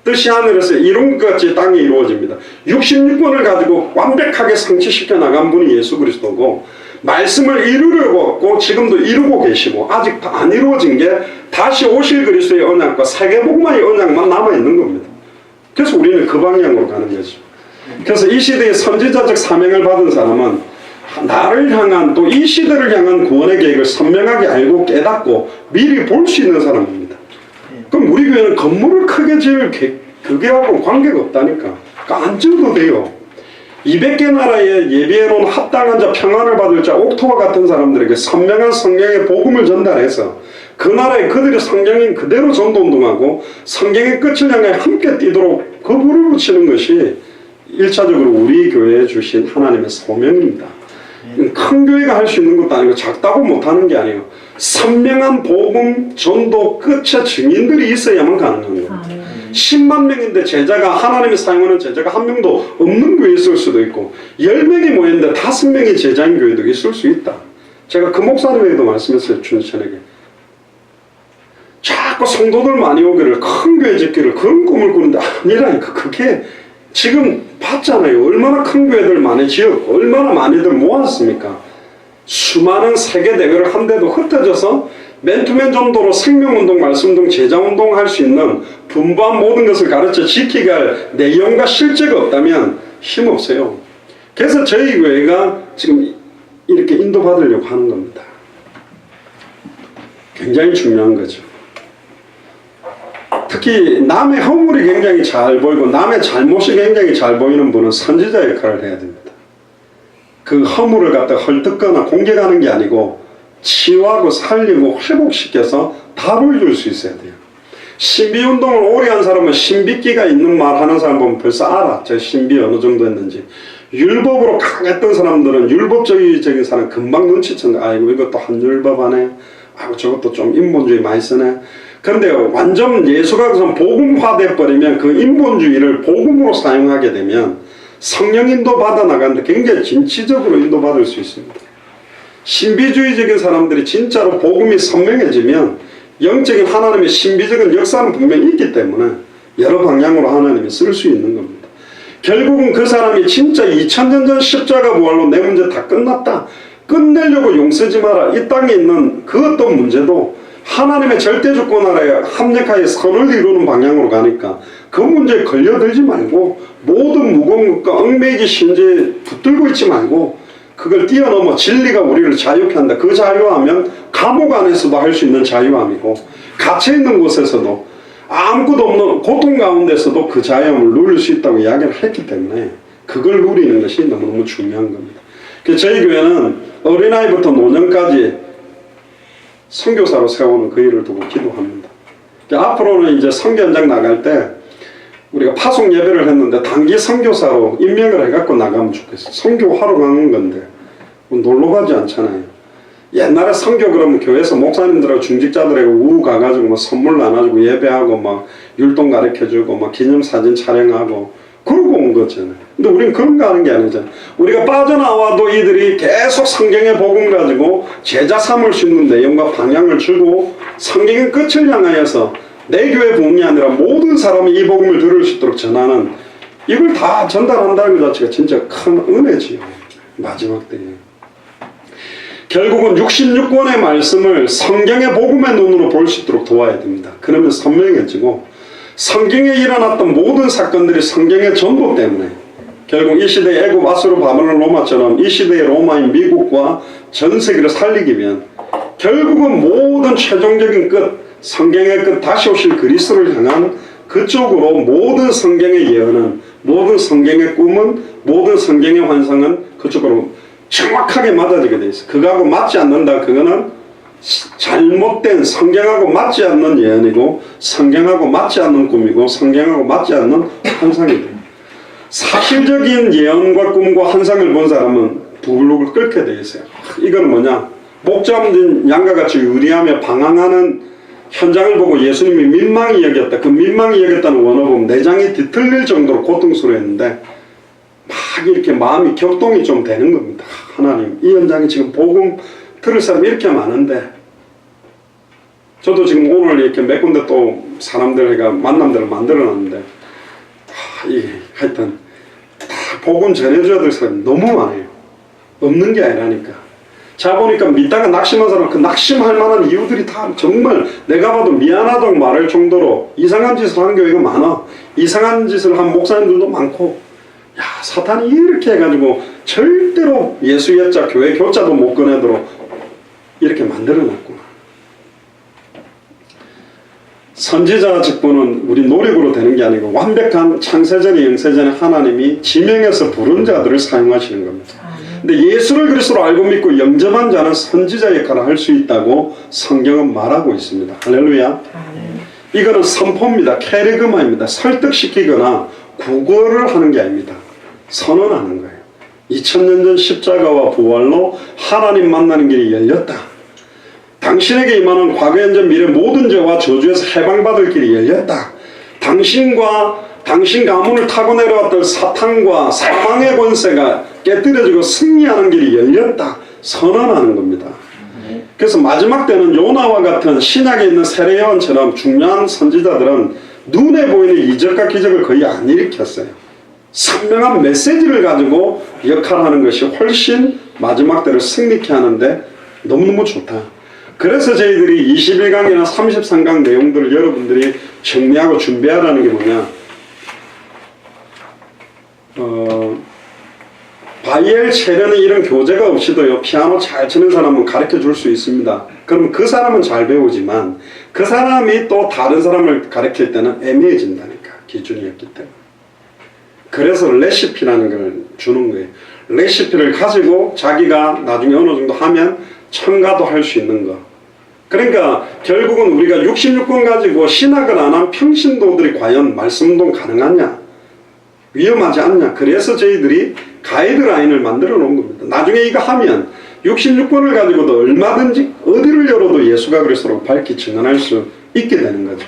뜻이 하늘에서 이룬 것 같이 땅에 이루어집니다. 66권을 가지고 완벽하게 성취시켜 나간 분이 예수 그리스도고, 말씀을 이루려고 했고 지금도 이루고 계시고, 아직 안 이루어진 게 다시 오실 그리스도의 언약과 세계복음화의 언약만 남아있는 겁니다. 그래서 우리는 그 방향으로 가는 거죠. 그래서 이 시대의 선지자적 사명을 받은 사람은 나를 향한, 또 이 시대를 향한 구원의 계획을 선명하게 알고 깨닫고 미리 볼 수 있는 사람입니다. 그럼 우리 교회는 건물을 크게 지을 그게하고 관계가 없다니까. 그러니까 안 지어도 돼요. 200개 나라에 예비해놓은 합당한 자, 평안을 받을 자, 옥토와 같은 사람들에게 선명한 성경의 복음을 전달해서 그 나라에 그들이 성경인 그대로 전도운동하고 성경의 끝을 향해 함께 뛰도록 그 불을 붙이는 것이 1차적으로 우리 교회에 주신 하나님의 소명입니다. 큰 교회가 할 수 있는 것도 아니고 작다고 못하는 게 아니에요. 선명한 복음 전도 끝에 증인들이 있어야만 가능한 겁니다. 10만 명인데 제자가 하나님이 사용하는 제자가 한 명도 없는 교회 있을 수도 있고 10명이 모였는데 5명이 제자인 교회도 있을 수 있다. 제가 그 목사님에게도 말씀했어요. 춘천에게. 자꾸 성도들 많이 오기를 큰 교회 짓기를 그런 꿈을 꾸는데 아니라니까. 그게 지금 봤잖아요. 얼마나 큰 교회들 많이 지었고 얼마나 많이들 모았습니까. 수많은 세계대회를 한데도 흩어져서 맨투맨 전도로 생명운동, 말씀운동, 제자운동 할 수 있는 분부한 모든 것을 가르쳐 지키게 할 내용과 실제가 없다면 힘없어요. 그래서 저희 교회가 지금 이렇게 인도받으려고 하는 겁니다. 굉장히 중요한 거죠. 특히 남의 허물이 굉장히 잘 보이고 남의 잘못이 굉장히 잘 보이는 분은 선지자 역할을 해야 됩니다. 그 허물을 갖다 헐뜯거나 공격하는 게 아니고 치유하고 살리고 회복시켜서 답을 줄 수 있어야 돼요. 신비운동을 오래 한 사람은 신비기가 있는 말 하는 사람 보면 벌써 알아. 저 신비 어느 정도 했는지. 율법으로 강했던 사람들은 율법적인 사람 금방 눈치챘는데 아이고 이것도 한율법 하네. 아이고 저것도 좀 인본주의 많이 쓰네. 그런데 완전 예수가 복음화돼 버리면 그 인본주의를 복음으로 사용하게 되면 성령 인도 받아 나가는데 굉장히 진취적으로 인도받을 수 있습니다. 신비주의적인 사람들이 진짜로 복음이 선명해지면 영적인 하나님의 신비적인 역사는 분명히 있기 때문에 여러 방향으로 하나님이 쓸 수 있는 겁니다. 결국은 그 사람이 진짜 2000년 전 십자가 부활로 내 문제 다 끝났다. 끝내려고 용서지 마라. 이 땅에 있는 그 어떤 문제도 하나님의 절대주권 아래에 합력하여 선을 이루는 방향으로 가니까 그 문제에 걸려들지 말고 모든 무거운 것과 얽매이기 신제에 붙들고 있지 말고 그걸 뛰어넘어 진리가 우리를 자유케 한다. 그 자유하면 감옥 안에서도 할 수 있는 자유함이고 갇혀있는 곳에서도 아무것도 없는 고통 가운데서도 그 자유함을 누릴 수 있다고 이야기를 했기 때문에 그걸 누리는 것이 너무너무 중요한 겁니다. 그래서 저희 교회는 어린아이부터 노년까지 선교사로 세우는 그 일을 두고 기도합니다. 앞으로는 이제 선교 현장 나갈 때 우리가 파송 예배를 했는데 단기 선교사로 임명을 해갖고 나가면 좋겠어요. 선교하러 가는 건데 놀러 가지 않잖아요. 옛날에 선교 그러면 교회에서 목사님들하고 중직자들하고 우 가가지고 뭐 선물 나눠주고 예배하고 막 율동 가르쳐주고 막 기념사진 촬영하고 그러고 온 거잖아요. 근데 우리는 그런 거 하는 게 아니잖아요. 우리가 빠져나와도 이들이 계속 성경의 복음 가지고 제자 삼을 수 있는 내용과 방향을 주고 성경의 끝을 향하여서 내 교회 부흥이 아니라 모든 사람이 이 복음을 들을 수 있도록 전하는 이걸 다 전달한다는 것 자체가 진짜 큰 은혜지요. 마지막 때에. 결국은 66권의 말씀을 성경의 복음의 눈으로 볼 수 있도록 도와야 됩니다. 그러면 선명해지고 성경에 일어났던 모든 사건들이 성경의 전도 때문에 결국 이 시대의 애굽, 아수르, 바벨론, 로마처럼 이 시대의 로마인 미국과 전 세계를 살리기 위한 결국은 모든 최종적인 끝, 성경의 끝, 다시 오실 그리스도를 향한 그쪽으로 모든 성경의 예언은, 모든 성경의 꿈은, 모든 성경의 환상은 그쪽으로 정확하게 맞아지게 돼 있어요. 그거하고 맞지 않는다. 그거는 잘못된 성경하고 맞지 않는 예언이고 성경하고 맞지 않는 꿈이고 성경하고 맞지 않는 환상이 돼요. 사실적인 예언과 꿈과 환상을 본 사람은 부글부글 끓게 돼 있어요. 이건 뭐냐? 목자인 양과 같이 의리하며 방황하는 현장을 보고 예수님이 민망히 여겼다. 그 민망히 여겼다는 원어보면 내장이 뒤틀릴 정도로 고통스러웠는데 막 이렇게 마음이 격동이 좀 되는 겁니다. 하나님, 이 현장에 지금 복음 들을 사람이 이렇게 많은데 저도 지금 오늘 이렇게 몇 군데 또 사람들과 만남들을 만들어놨는데 이게 하여튼 다 복음 전해줘야 될 사람이 너무 많아요. 없는 게 아니라니까. 자 보니까 믿다가 낙심한 사람 그 낙심할 만한 이유들이 다 정말 내가 봐도 미안하다고 말할 정도로 이상한 짓을 한 교회가 많아. 이상한 짓을 한 목사님들도 많고 야 사탄이 이렇게 해가지고 절대로 예수 예자 교회 교자도 못 꺼내도록 이렇게 만들어놨구나. 선지자 직분은 우리 노력으로 되는 게 아니고 완벽한 창세전에 영세전에 하나님이 지명해서 부른 자들을 사용하시는 겁니다. 근데 예수를 그리스도로 알고 믿고 영접한 자는 선지자 역할을 할 수 있다고 성경은 말하고 있습니다. 할렐루야. 이거는 선포입니다. 캐리그마입니다. 설득시키거나 구걸을 하는 게 아닙니다. 선언하는 거예요. 2000년 전 십자가와 부활로 하나님 만나는 길이 열렸다. 당신에게 임하는 과거, 현재, 미래 모든 죄와 저주에서 해방받을 길이 열렸다. 당신과 당신 가문을 타고 내려왔던 사탄과 사망의 권세가 깨뜨려지고 승리하는 길이 열렸다. 선언하는 겁니다. 그래서 마지막 때는 요나와 같은 신약에 있는 세례요한처럼 중요한 선지자들은 눈에 보이는 이적과 기적을 거의 안 일으켰어요. 선명한 메시지를 가지고 역할하는 것이 훨씬 마지막 때를 승리케 하는데 너무너무 좋다. 그래서 저희들이 21강이나 33강 내용들을 여러분들이 정리하고 준비하라는 게 뭐냐, 바이엘, 체르니 이런 교재가 없이도요 피아노 잘 치는 사람은 가르쳐 줄 수 있습니다. 그러면 그 사람은 잘 배우지만 그 사람이 또 다른 사람을 가르칠 때는 애매해진다니까, 기준이었기 때문에. 그래서 레시피라는 걸 주는 거예요. 레시피를 가지고 자기가 나중에 어느 정도 하면 첨가도 할 수 있는 거. 그러니까 결국은 우리가 66권 가지고 신학을 안 한 평신도들이 과연 말씀운동 가능하냐, 위험하지 않냐. 그래서 저희들이 가이드라인을 만들어 놓은 겁니다. 나중에 이거 하면 66권을 가지고도 얼마든지 어디를 열어도 예수가 그리스도로 밝히 증언할 수 있게 되는 거죠.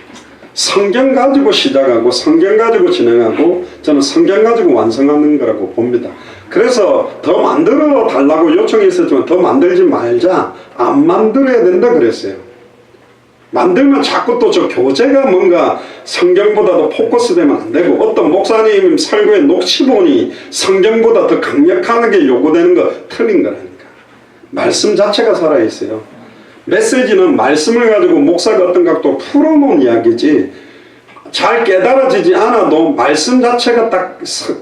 성경 가지고 시작하고 성경 가지고 진행하고 저는 성경 가지고 완성하는 거라고 봅니다. 그래서 더 만들어 달라고 요청이 있었지만 더 만들지 말자, 안 만들어야 된다 그랬어요. 만들면 자꾸 또 저 교재가 뭔가 성경보다도 포커스되면 안 되고, 어떤 목사님 설교에 녹취본이 성경보다 더 강력하게 요구되는 거 틀린 거라니까. 말씀 자체가 살아있어요. 메시지는 말씀을 가지고 목사가 어떤 각도 풀어놓은 이야기지, 잘 깨달아지지 않아도 말씀 자체가 딱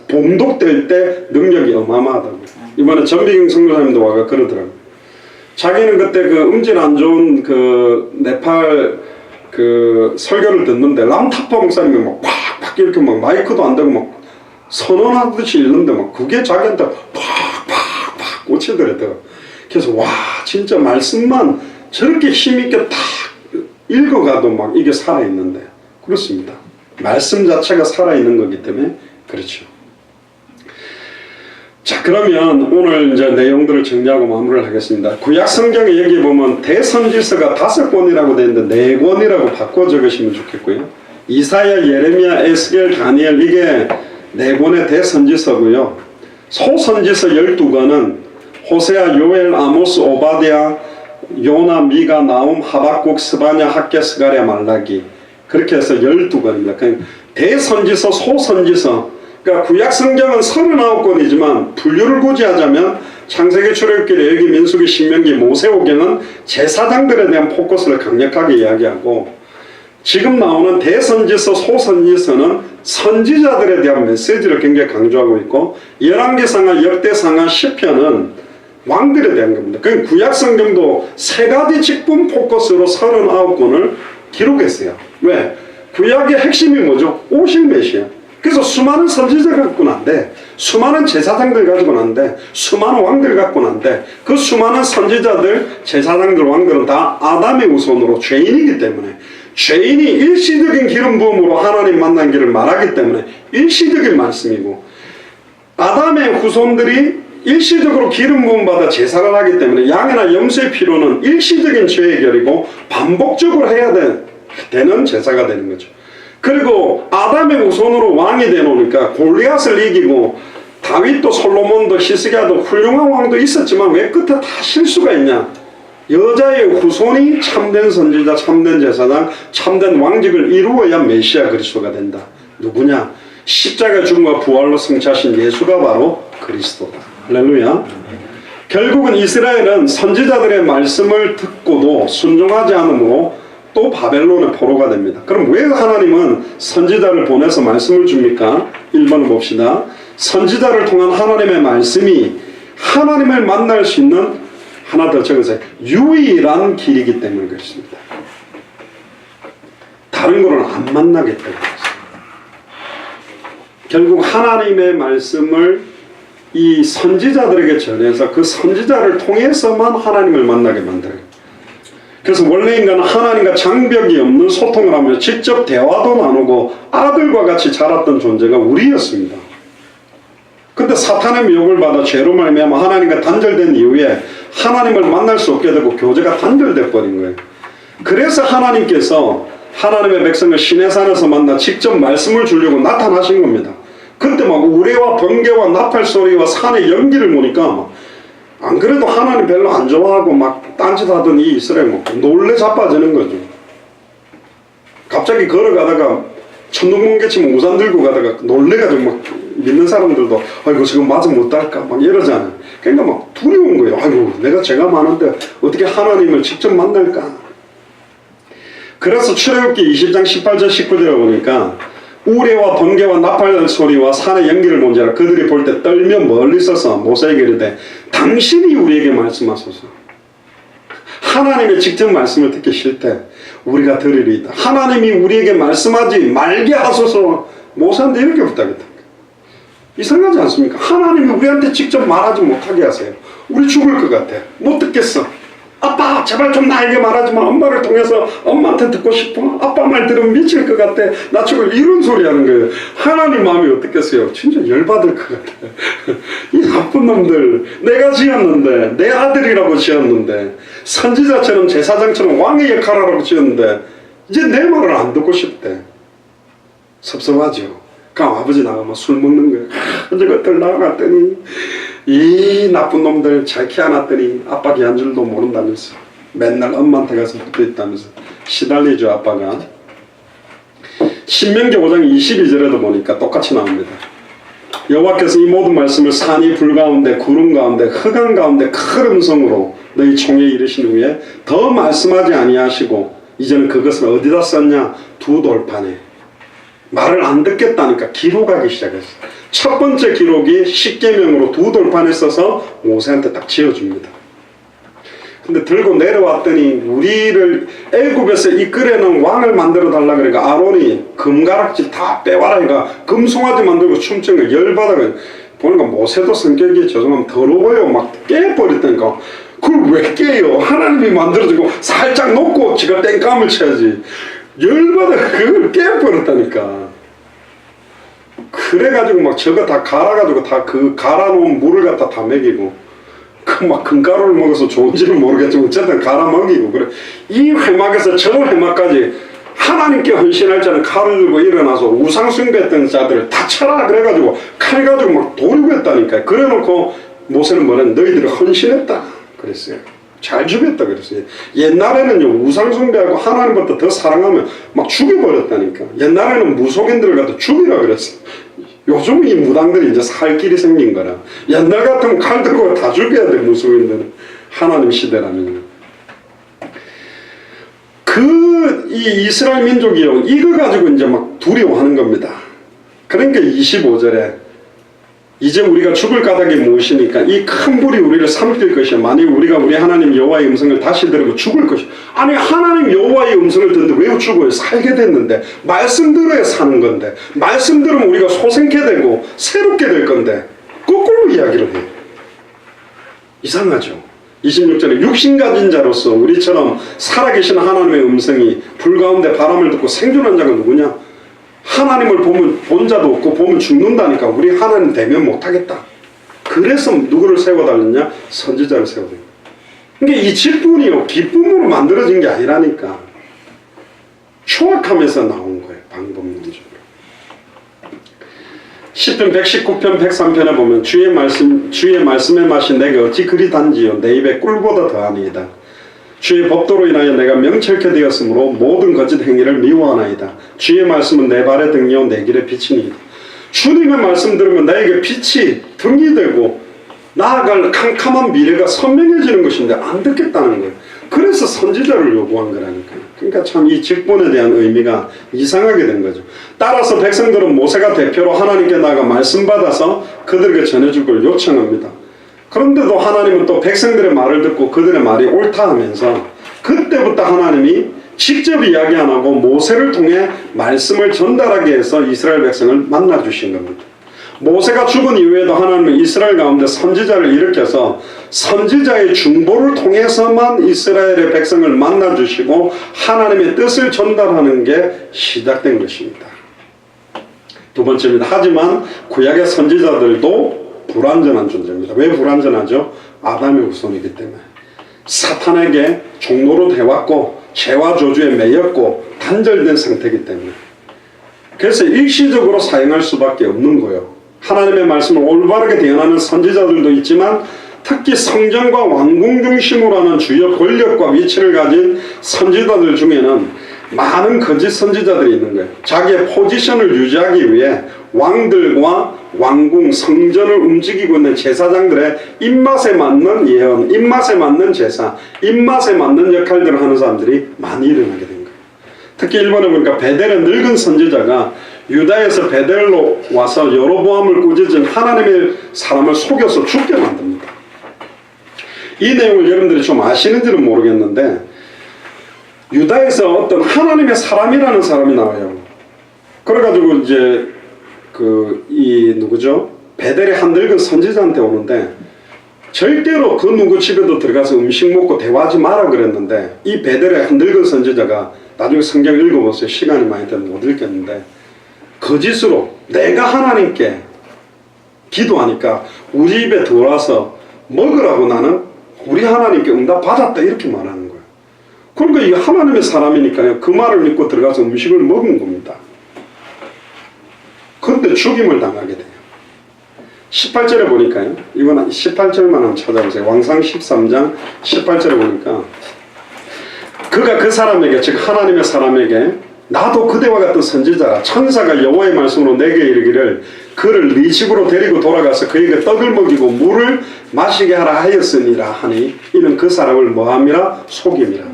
봉독될 때 능력이 어마어마하다고. 이번에 전비경 선교사님도 와가 그러더라고요. 자기는 그때 그 음질 안 좋은 그 네팔 그 설교를 듣는데 람타파 목사님이 막 팍팍 이렇게 막 마이크도 안 되고 막 선언하듯이 읽는데 막 그게 자기한테 팍팍팍 꽂히더래요. 그래서 와, 진짜 말씀만 저렇게 힘있게 딱 읽어가도 막 이게 살아있는데. 그렇습니다. 말씀 자체가 살아있는 거기 때문에 그렇죠. 자, 그러면 오늘 이제 내용들을 정리하고 마무리를 하겠습니다. 구약 성경에 여기 보면 대선지서가 5권이라고 되어 있는데 4권이라고 바꿔 적으시면 좋겠고요. 이사야, 예레미야, 에스겔, 다니엘, 이게 4권의 대선지서고요. 소선지서 12권은 호세아, 요엘, 아모스, 오바댜, 요나, 미가, 나움, 하박국, 스바냐, 학개, 스가랴, 말라기, 그렇게 해서 12권입니다. 그러니까 대선지서, 소선지서. 그러니까 구약 성경은 39권이지만 분류를 굳이 하자면 창세기, 출애굽기, 레위기, 민수기, 신명기, 모세오경은 제사장들에 대한 포커스를 강력하게 이야기하고, 지금 나오는 대선지서, 소선지서는 선지자들에 대한 메시지를 굉장히 강조하고 있고, 열왕기상하, 역대상하, 시편은 왕들에 대한 겁니다. 그 구약 성경도 3가지 직분 포커스로 39권을 기록했어요. 왜? 구약의 핵심이 뭐죠? 오실 메시아. 그래서 수많은 선지자 갖고는 안 돼. 수많은 제사장들 가지고는 안 돼. 수많은 왕들 갖고는 안 돼. 그 수많은 선지자들, 제사장들, 왕들은 다 아담의 후손으로 죄인이기 때문에, 죄인이 일시적인 기름 부음으로 하나님 만난 길을 말하기 때문에 일시적인 말씀이고, 아담의 후손들이 일시적으로 기름 부음 받아 제사를 하기 때문에 양이나 염소의 피로는 일시적인 죄 해결이고 반복적으로 해야 되는 제사가 되는 거죠. 그리고 아담의 후손으로 왕이 되놓으니까 골리앗을 이기고 다윗도 솔로몬도 히스기야도 훌륭한 왕도 있었지만 왜 끝에 다 실수가 있냐? 여자의 후손이 참된 선지자, 참된 제사장, 참된 왕직을 이루어야 메시아 그리스도가 된다. 누구냐? 십자가 죽음과 부활로 승차하신 예수가 바로 그리스도다. 할렐루야. 결국은 이스라엘은 선지자들의 말씀을 듣고도 순종하지 않으므로 또 바벨론의 포로가 됩니다. 그럼 왜 하나님은 선지자를 보내서 말씀을 줍니까? 1번을 봅시다. 선지자를 통한 하나님의 말씀이 하나님을 만날 수 있는, 하나 더 적으세요, 유일한 길이기 때문에 그렇습니다. 다른 거는 안 만나기 때문에. 결국 하나님의 말씀을 이 선지자들에게 전해서 그 선지자를 통해서만 하나님을 만나게 만들어요. 그래서 원래 인간은 하나님과 장벽이 없는 소통을 하며 직접 대화도 나누고 아들과 같이 자랐던 존재가 우리였습니다. 근데 사탄의 미혹을 받아 죄로 말미암아 하나님과 단절된 이후에 하나님을 만날 수 없게 되고 교제가 단절돼 버린 거예요. 그래서 하나님께서 하나님의 백성을 시내산에서 만나 직접 말씀을 주려고 나타나신 겁니다. 그때 막 우레와 번개와 나팔 소리와 산의 연기를 보니까 안 그래도 하나님 별로 안 좋아하고 막 딴짓하던 이 이스라엘 막 놀래 자빠지는 거죠. 갑자기 걸어가다가 천둥번개 치면 우산 들고 가다가 놀래가지고 막 믿는 사람들도 아이고 지금 맞아 못할까 막 이러잖아요. 그러니까 막 두려운 거예요. 아이고 내가 죄가 많은데 어떻게 하나님을 직접 만날까. 그래서 출애굽기 20장 18절 19절에 보니까 우레와 번개와 나팔 소리와 산의 연기를 본지라 그들이 볼 때 떨며 멀리 서서 모세에게 이르되 당신이 우리에게 말씀하소서. 하나님의 직접 말씀을 듣기 싫대 우리가 들으리이다. 하나님이 우리에게 말씀하지 말게 하소서. 모세한테 이렇게 부탁했다. 이상하지 않습니까? 하나님이 우리한테 직접 말하지 못하게 하세요. 우리 죽을 것 같아. 못 듣겠어. 아빠 제발 좀 나에게 말하지 마. 엄마를 통해서 엄마한테 듣고 싶어. 아빠 말 들으면 미칠 것 같아. 나 죽을 이런 소리 하는 거예요. 하나님 마음이 어떻겠어요? 진짜 열받을 것 같아. 이 나쁜 놈들 내가 지었는데 내 아들이라고 지었는데 선지자처럼 제사장처럼 왕의 역할을 하라고 지었는데 이제 내 말을 안 듣고 싶대. 섭섭하죠. 그럼 아버지 나가면 술 먹는 거예요. 언제 그들 나갔더니 이 나쁜 놈들 잘 키워놨더니 아빠 귀한 줄도 모른다면서 맨날 엄마한테 가서 붙어있다면서 시달리죠. 아빠가. 신명기 5장 22절에도 보니까 똑같이 나옵니다. 여호와께서 이 모든 말씀을 산이 불 가운데 구름 가운데 흑암 가운데 큰 음성으로 너희 총에 이르신 후에 더 말씀하지 아니하시고 이제는 그것을 어디다 썼냐? 두 돌판에. 말을 안 듣겠다니까 기록하기 시작했어요. 첫 번째 기록이 십계명으로 두 돌판에 써서 모세한테 딱 지어줍니다. 근데 들고 내려왔더니 우리를 애굽에서 이끌어내는 왕을 만들어 달라 그러니까 아론이 금가락질 다 빼와라 해가 금송아지 만들고 춤춘 거 열받아가 보니까 모세도 성격이 죄송하면 더러워요. 막 깨버렸다니까. 그걸 왜 깨요? 하나님이 만들어주고 살짝 놓고 지가 땡감을 쳐야지. 열받아 그걸 깨버렸다니까. 그래가지고 막 저거 다 갈아가지고 다 그 갈아놓은 물을 갖다 다 먹이고 그 막 금가루를 먹어서 좋은지는 모르겠지만 어쨌든 갈아 먹이고 그래. 이 회막에서 저 회막까지 하나님께 헌신할 자는 칼을 들고 일어나서 우상 숭배했던 자들을 다 쳐라 그래가지고 칼 가지고 막 도리고 했다니까. 그래놓고 모세는 뭐래? 너희들을 헌신했다 그랬어요. 잘 죽였다 그랬어요. 옛날에는요 우상 숭배하고 하나님보다 더 사랑하면 막 죽여버렸다니까. 옛날에는 무속인들을 갖다 죽이라 그랬어. 요즘은 이 무당들이 이제 살 길이 생긴 거라. 옛날 같으면 칼 들고 다 죽여야 돼 무속인들은. 하나님 시대라면요. 이 이스라엘 민족이요 이거 가지고 이제 막 두려워하는 겁니다. 그러니까 25절에 이제 우리가 죽을 까닭이 무엇이니까 이 큰 불이 우리를 삼킬 것이야. 만일 우리가 우리 하나님 여호와의 음성을 다시 들으면 죽을 것이야. 아니 하나님 여호와의 음성을 듣는데 왜 죽어요? 살게 됐는데 말씀 들어야 사는 건데 말씀 들으면 우리가 소생케 되고 새롭게 될 건데 거꾸로 이야기를 해요. 이상하죠. 26절에 육신 가진 자로서 우리처럼 살아계신 하나님의 음성이 불 가운데 바람을 듣고 생존한 자가 누구냐? 하나님을 보면 본 자도 없고 보면 죽는다니까. 우리 하나님 대면 못하겠다. 그래서 누구를 세워달랬냐? 선지자를 세워달랬냐. 그러니까 이 직분이요 기쁨으로 만들어진 게 아니라니까. 추악하면서 나온 거예요. 방법론적으로. 10편 119편 103편에 보면 주의 말씀의 맛이 내게 어찌 그리 단지요 내 입에 꿀보다 더하니이다. 주의 법도로 인하여 내가 명철케 되었으므로 모든 거짓 행위를 미워하나이다. 주의 말씀은 내 발의 등이요 내 길의 빛이니이다. 주님의 말씀 들으면 나에게 빛이 등이 되고 나아갈 캄캄한 미래가 선명해지는 것인데 안 듣겠다는 거예요. 그래서 선지자를 요구한 거라니까요. 그러니까 참 이 직분에 대한 의미가 이상하게 된 거죠. 따라서 백성들은 모세가 대표로 하나님께 나아가 말씀 받아서 그들에게 전해줄 걸 요청합니다. 그런데도 하나님은 또 백성들의 말을 듣고 그들의 말이 옳다 하면서 그때부터 하나님이 직접 이야기 안 하고 모세를 통해 말씀을 전달하게 해서 이스라엘 백성을 만나주신 겁니다. 모세가 죽은 이후에도 하나님은 이스라엘 가운데 선지자를 일으켜서 선지자의 중보를 통해서만 이스라엘의 백성을 만나주시고 하나님의 뜻을 전달하는 게 시작된 것입니다. 두 번째입니다. 하지만 구약의 선지자들도 불완전한 존재입니다. 왜 불완전하죠? 아담의 후손이기 때문에. 사탄에게 종로로 되었고 죄와 저주에 매였고 단절된 상태이기 때문에. 그래서 일시적으로 사용할 수밖에 없는 거예요. 하나님의 말씀을 올바르게 대언하는 선지자들도 있지만 특히 성전과 왕궁 중심으로 하는 주요 권력과 위치를 가진 선지자들 중에는 많은 거짓 선지자들이 있는 거예요. 자기의 포지션을 유지하기 위해 왕들과 왕궁, 성전을 움직이고 있는 제사장들의 입맛에 맞는 예언, 입맛에 맞는 제사, 입맛에 맞는 역할들을 하는 사람들이 많이 일어나게 된 거예요. 특히 일본에 보니까 베델의 늙은 선지자가 유다에서 베델로 와서 여로보암을 꾸짖은 하나님의 사람을 속여서 죽게 만듭니다. 이 내용을 여러분들이 좀 아시는지는 모르겠는데 유다에서 어떤 하나님의 사람이라는 사람이 나와요. 그래가지고 이제 누구죠? 베델의 한 늙은 선지자한테 오는데 절대로 그 누구 집에도 들어가서 음식 먹고 대화하지 마라 그랬는데 이 베델의 한 늙은 선지자가 나중에 성경을 읽어보세요. 시간이 많이 되면 못 읽겠는데 거짓으로 내가 하나님께 기도하니까 우리 집에 들어와서 먹으라고 나는 우리 하나님께 응답 받았다 이렇게 말하는 거예요. 그러니까 이게 하나님의 사람이니까요. 그 말을 믿고 들어가서 음식을 먹은 겁니다. 그런데 죽임을 당하게 돼요. 18절에 보니까요. 이건 18절만 한번 찾아보세요. 왕상 13장 18절에 보니까 그가 그 사람에게 즉 하나님의 사람에게 나도 그대와 같은 선지자라 천사가 여호와의 말씀으로 내게 이르기를 그를 네 집으로 데리고 돌아가서 그에게 떡을 먹이고 물을 마시게 하라 하였으니라 하니 이는 그 사람을 뭐함이라 속임이라.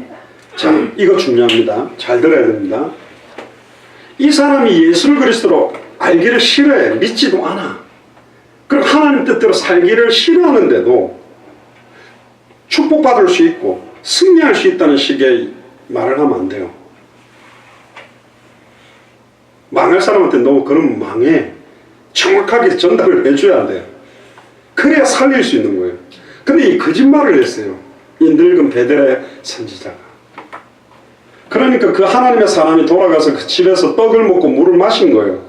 자, 이거 중요합니다. 잘 들어야 됩니다. 이 사람이 예수를 그리스도로 알기를 싫어해. 믿지도 않아. 그럼 하나님 뜻대로 살기를 싫어하는데도 축복받을 수 있고 승리할 수 있다는 식의 말을 하면 안 돼요. 망할 사람한테 너 그럼 망해. 정확하게 전달을 해줘야 돼요. 그래야 살릴 수 있는 거예요. 근데 이 거짓말을 했어요. 이 늙은 베델의 선지자가. 그러니까 그 하나님의 사람이 돌아가서 그 집에서 떡을 먹고 물을 마신 거예요.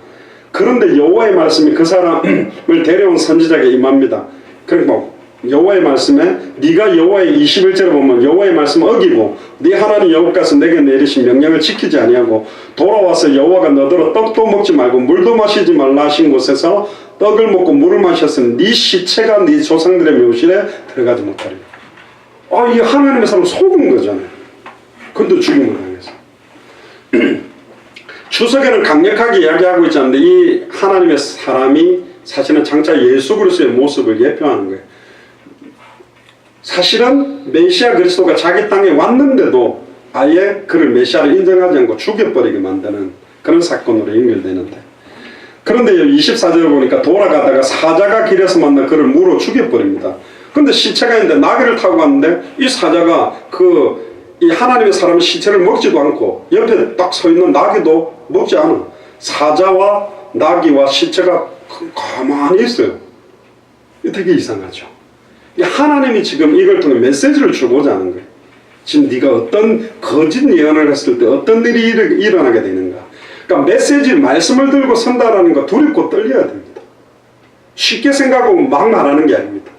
그런데 여호와의 말씀이 그 사람을 데려온 선지자에게 임합니다. 그러니까 여호와의 말씀에 네가 여호와의 21절에 보면 여호와의 말씀을 어기고 네 하나님 여호와께서 내게 내리신 명령을 지키지 아니하고 돌아와서 여호와가 너더러 떡도 먹지 말고 물도 마시지 말라 하신 곳에서 떡을 먹고 물을 마셨으니 네 시체가 네 조상들의 묘실에 들어가지 못하리라. 이 하나님의 사람 속은 거잖아요. 근데 죽임을 당해서 추석에는 강력하게 이야기하고 있지 않는데 이 하나님의 사람이 사실은 장차 예수 그리스도의 모습을 예표하는 거예요. 사실은 메시아 그리스도가 자기 땅에 왔는데도 아예 그를 메시아를 인정하지 않고 죽여버리게 만드는 그런 사건으로 연결되는데 그런데 24절을 보니까 돌아가다가 사자가 길에서 만나 그를 물어 죽여버립니다. 그런데 시체가 있는데 나귀를 타고 갔는데 이 사자가 이 하나님의 사람의 시체를 먹지도 않고 옆에 딱 서 있는 나귀도 먹지 않아. 사자와 나귀와 시체가 가만히 있어요. 되게 이상하죠. 하나님이 지금 이걸 통해 메시지를 주고자 하는 거예요. 지금 네가 어떤 거짓 예언을 했을 때 어떤 일이 일어나게 되는가. 그러니까 메시지 말씀을 들고 선다라는 거 두렵고 떨려야 됩니다. 쉽게 생각하고 막 말하는 게 아닙니다.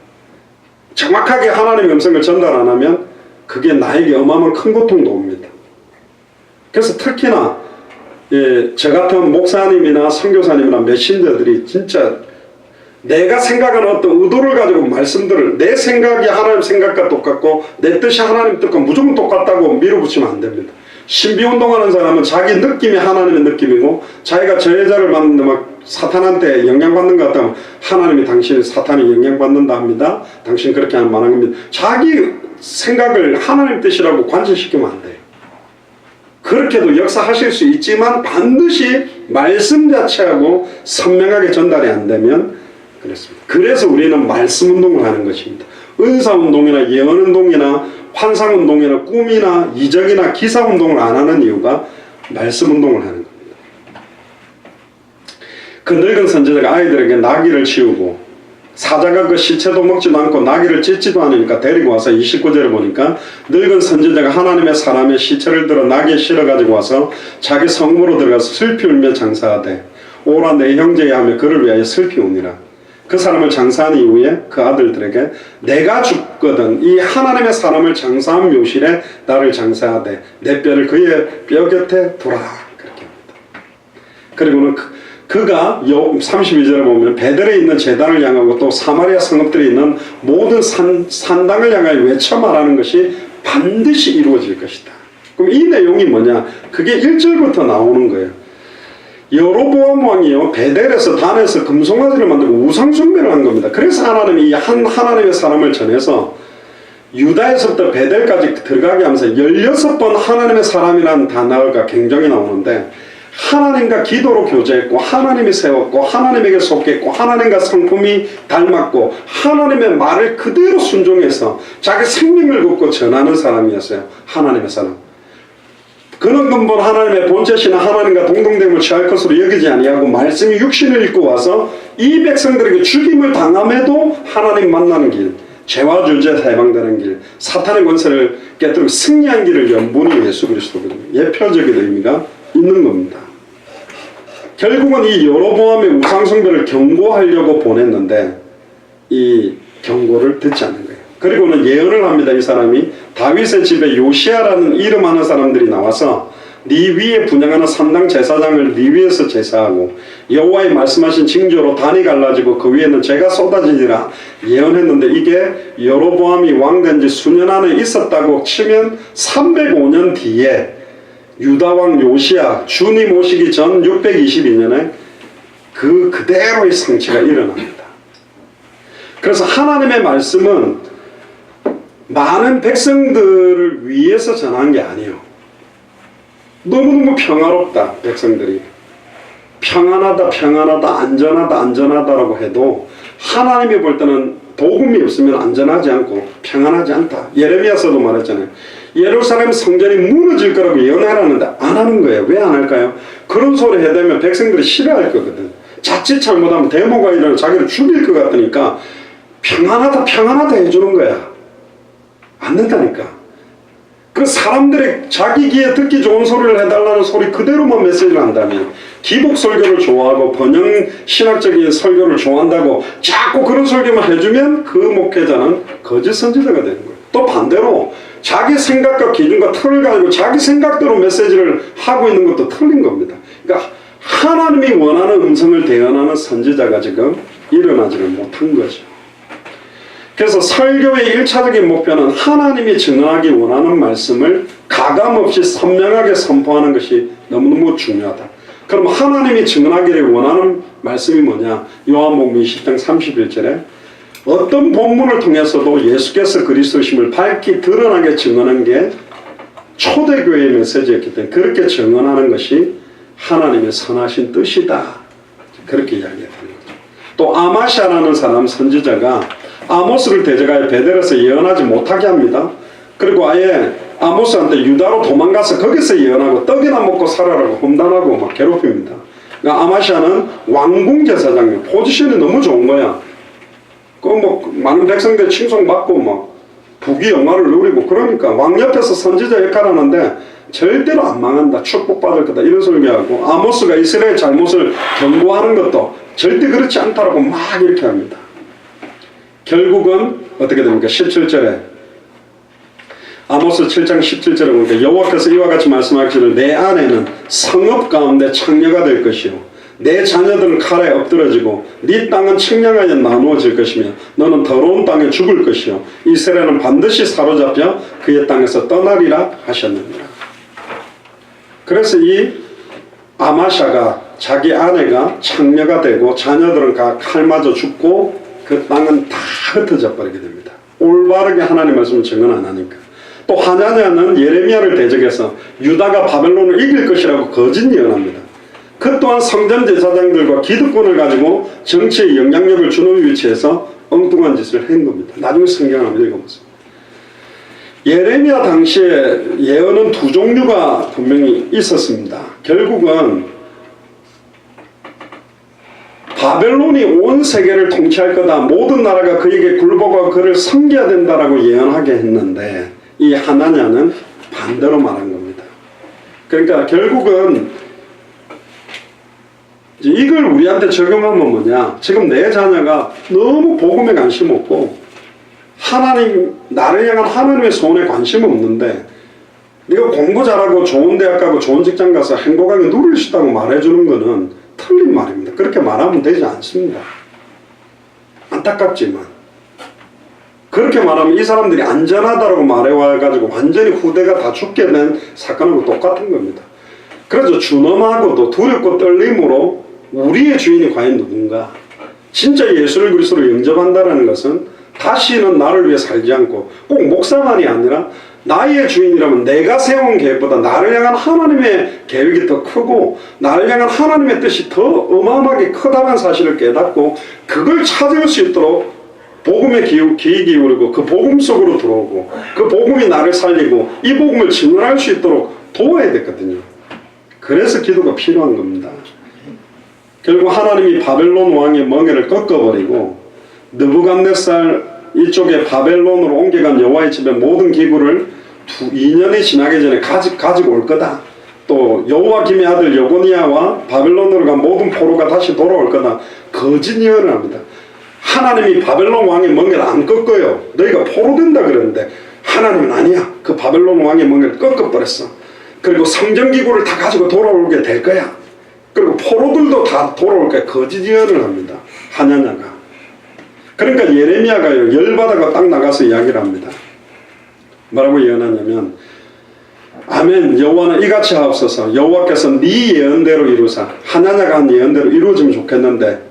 정확하게 하나님의 음성을 전달 안 하면 그게 나에게 어마어마한 큰 고통도 옵니다. 그래서 특히나 저 같은 목사님이나 선교사님이나 메신저들이 진짜 내가 생각하는 어떤 의도를 가지고 말씀들을 내 생각이 하나님 생각과 똑같고 내 뜻이 하나님 뜻과 무조건 똑같다고 밀어붙이면 안 됩니다. 신비운동하는 사람은 자기 느낌이 하나님의 느낌이고 자기가 저해자를 받는데 막 사탄한테 영향받는 것 같다면 하나님이 당신이 사탄이 영향받는다 합니다. 당신 그렇게 하면 말한 겁니다. 자기 생각을 하나님 뜻이라고 관철시키면 안 돼요. 그렇게도 역사하실 수 있지만 반드시 말씀 자체하고 선명하게 전달이 안 되면 그렇습니다. 그래서 우리는 말씀 운동을 하는 것입니다. 은사 운동이나 예언 운동이나 환상 운동이나 꿈이나 이적이나 기사 운동을 안 하는 이유가 말씀 운동을 하는 겁니다. 그 늙은 선지자가 아이들에게 나귀를 치우고 사자가 그 시체도 먹지도 않고 나귀를 찢지도 않으니까 데리고 와서 29절에 보니까 늙은 선지자가 하나님의 사람의 시체를 들어 나귀에 실어가지고 와서 자기 성문으로 들어가서 슬피 울며 장사하되 오라 내 형제야 하며 그를 위하여 슬피 우니라. 그 사람을 장사한 이후에 그 아들들에게 내가 죽거든 이 하나님의 사람을 장사한 묘실에 나를 장사하되 내 뼈를 그의 뼈 곁에 두라. 그렇게 합니다. 그리고는 그가 32절에 보면 베델에 있는 제단을 향하고 또 사마리아 성읍들에 있는 모든 산당을 향하여 외쳐 말하는 것이 반드시 이루어질 것이다. 그럼 이 내용이 뭐냐? 그게 1절부터 나오는 거예요. 여로보암 왕이요 베델에서 단에서 금송아지를 만들고 우상숭배를 한 겁니다. 그래서 하나님이 하나님의 사람을 전해서 유다에서부터 베델까지 들어가게 하면서 16번 하나님의 사람이라는 단어가 굉장히 나오는데 하나님과 기도로 교제했고 하나님이 세웠고 하나님에게 속했고 하나님과 성품이 닮았고 하나님의 말을 그대로 순종해서 자기 생명을 걷고 전하는 사람이었어요. 하나님의 사람. 그는 근본 하나님의 본체시나 하나님과 동등됨을 취할 것으로 여기지 아니하고 말씀이 육신을 입고 와서 이 백성들에게 죽임을 당함에도 하나님 만나는 길, 죄와 죄에서 해방되는 길, 사탄의 권세를 깨뜨리고 승리한 길을 연분이 예수 그리스도거든요. 예표적인 의미가 있는 겁니다. 결국은 이 여로보암의 우상숭배를 경고하려고 보냈는데 이 경고를 듣지 않는 거예요. 그리고는 예언을 합니다. 이 사람이 다윗의 집에 요시아라는 이름하는 사람들이 나와서 네 위에 분양하는 3당 제사장을 네 위에서 제사하고 여호와의 말씀하신 징조로 단이 갈라지고 그 위에는 재가 쏟아지니라 예언했는데 이게 여로보암이 왕된 지 수년 안에 있었다고 치면 305년 뒤에 유다왕 요시아 주님 오시기 전 622년에 그대로의 성취가 일어납니다. 그래서 하나님의 말씀은 많은 백성들을 위해서 전한 게 아니에요. 너무너무 평화롭다. 백성들이 평안하다 평안하다 안전하다 안전하다라고 해도 하나님이 볼 때는 복음이 없으면 안전하지 않고 평안하지 않다. 예레미야서도 말했잖아요. 예루살렘 성전이 무너질 거라고 예언하라는데 안 하는 거예요. 왜 안 할까요? 그런 소리 해대면 백성들이 싫어할 거거든. 자칫 잘못하면 데모가 일어나 자기를 죽일 것 같으니까 평안하다 평안하다 해주는 거야. 안 된다니까. 그 사람들의 자기 귀에 듣기 좋은 소리를 해달라는 소리 그대로만 메시지를 한다면 기복 설교를 좋아하고 번영 신학적인 설교를 좋아한다고 자꾸 그런 설교만 해주면 그 목회자는 거짓 선지자가 되는 거예요. 또 반대로 자기 생각과 기준과 틀을 가지고 자기 생각대로 메시지를 하고 있는 것도 틀린 겁니다. 그러니까 하나님이 원하는 음성을 대언하는 선지자가 지금 일어나지를 못한 거죠. 그래서 설교의 1차적인 목표는 하나님이 증언하기 원하는 말씀을 가감없이 선명하게 선포하는 것이 너무너무 중요하다. 그럼 하나님이 증언하기를 원하는 말씀이 뭐냐? 요한복음 20장 31절에 어떤 본문을 통해서도 예수께서 그리스도심을 밝히 드러나게 증언한 게 초대교회의 메시지였기 때문에 그렇게 증언하는 것이 하나님의 선하신 뜻이다. 그렇게 이야기하는 거죠. 또 아마샤라는 사람 선지자가 아모스를 대적하여 베델에서 예언하지 못하게 합니다. 그리고 아예 아모스한테 유다로 도망가서 거기서 예언하고 떡이나 먹고 살아라고 험담하고 막 괴롭힙니다. 그러니까 아마샤는 왕궁 제사장이에요. 포지션이 너무 좋은 거야. 그 뭐 많은 백성들 칭송받고 막 부귀 영화를 누리고 그러니까 왕 옆에서 선지자 역할을 하는데 절대로 안 망한다. 축복받을 거다. 이런 소리하고 아모스가 이스라엘 잘못을 경고하는 것도 절대 그렇지 않다라고 막 이렇게 합니다. 결국은 어떻게 됩니까? 17절에 아모스 7장 17절에 보니까 여호와께서 이와 같이 말씀하시기를 내 아내는 성읍 가운데 창녀가 될 것이요 내 자녀들은 칼에 엎드러지고 네 땅은 측량하여 나누어질 것이며 너는 더러운 땅에 죽을 것이요 이스라엘은 반드시 사로잡혀 그의 땅에서 떠나리라 하셨느니라. 그래서 이 아마샤가 자기 아내가 창녀가 되고 자녀들은 다 칼 맞아 죽고 그 땅은 다 흩어져 버리게 됩니다. 올바르게 하나님 말씀을 증언 안 하니까. 또 하나냐는 예레미야를 대적해서 유다가 바벨론을 이길 것이라고 거짓 예언합니다. 그 또한 성전 제사장들과 기득권을 가지고 정치에 영향력을 주는 위치에서 엉뚱한 짓을 한 겁니다. 나중에 성경을 한번 읽어보세요. 예레미야 당시에 예언은 두 종류가 분명히 있었습니다. 결국은 바벨론이 온 세계를 통치할 거다. 모든 나라가 그에게 굴복하고 그를 섬겨야 된다라고 예언하게 했는데 이 하나냐는 반대로 말한 겁니다. 그러니까 결국은 이걸 우리한테 적용하면 뭐냐? 지금 내 자녀가 너무 복음에 관심 없고 하나님, 나를 향한 하나님의 소원에 관심 없는데 네가 공부 잘하고 좋은 대학 가고 좋은 직장 가서 행복하게 누릴 수 있다고 말해주는 거는 틀린 말입니다. 그렇게 말하면 되지 않습니다. 안타깝지만 그렇게 말하면 이 사람들이 안전하다고 말해와가지고 완전히 후대가 다 죽게 된 사건하고 똑같은 겁니다. 그래서 준엄하고도 두렵고 떨림으로 우리의 주인이 과연 누군가? 진짜 예수를 그리스도로 영접한다는 것은 다시는 나를 위해 살지 않고 꼭 목사만이 아니라 나의 주인이라면 내가 세운 계획보다 나를 향한 하나님의 계획이 더 크고 나를 향한 하나님의 뜻이 더 어마어마하게 크다는 사실을 깨닫고 그걸 찾을 수 있도록 복음에 귀 기울이고 그 복음 속으로 들어오고 그 복음이 나를 살리고 이 복음을 증언할 수 있도록 도와야 되거든요. 그래서 기도가 필요한 겁니다. 결국 하나님이 바벨론 왕의 멍에를 꺾어버리고 느부갓네살 이쪽에 바벨론으로 옮겨간 여호와의 집의 모든 기구를 2년이 지나기 전에 가지고 올 거다. 또 여호와김의 아들 여고니아와 바벨론으로 간 모든 포로가 다시 돌아올 거다. 거짓 예언을 합니다. 하나님이 바벨론 왕의 멍에를 안 꺾어요. 너희가 포로된다 그러는데 하나님은 아니야. 그 바벨론 왕의 멍에를 꺾어버렸어. 그리고 성전기구를 다 가지고 돌아오게 될 거야. 그리고 포로들도 다 돌아올 거야. 거짓 예언을 합니다. 하냐냐가. 그러니까 예레미야가요, 열받아가 딱 나가서 이야기를 합니다. 뭐라고 예언하냐면 아멘 여호와는 이같이 하옵소서. 여호와께서 네 예언대로 이루사 하냐냐가 한 예언대로 이루어지면 좋겠는데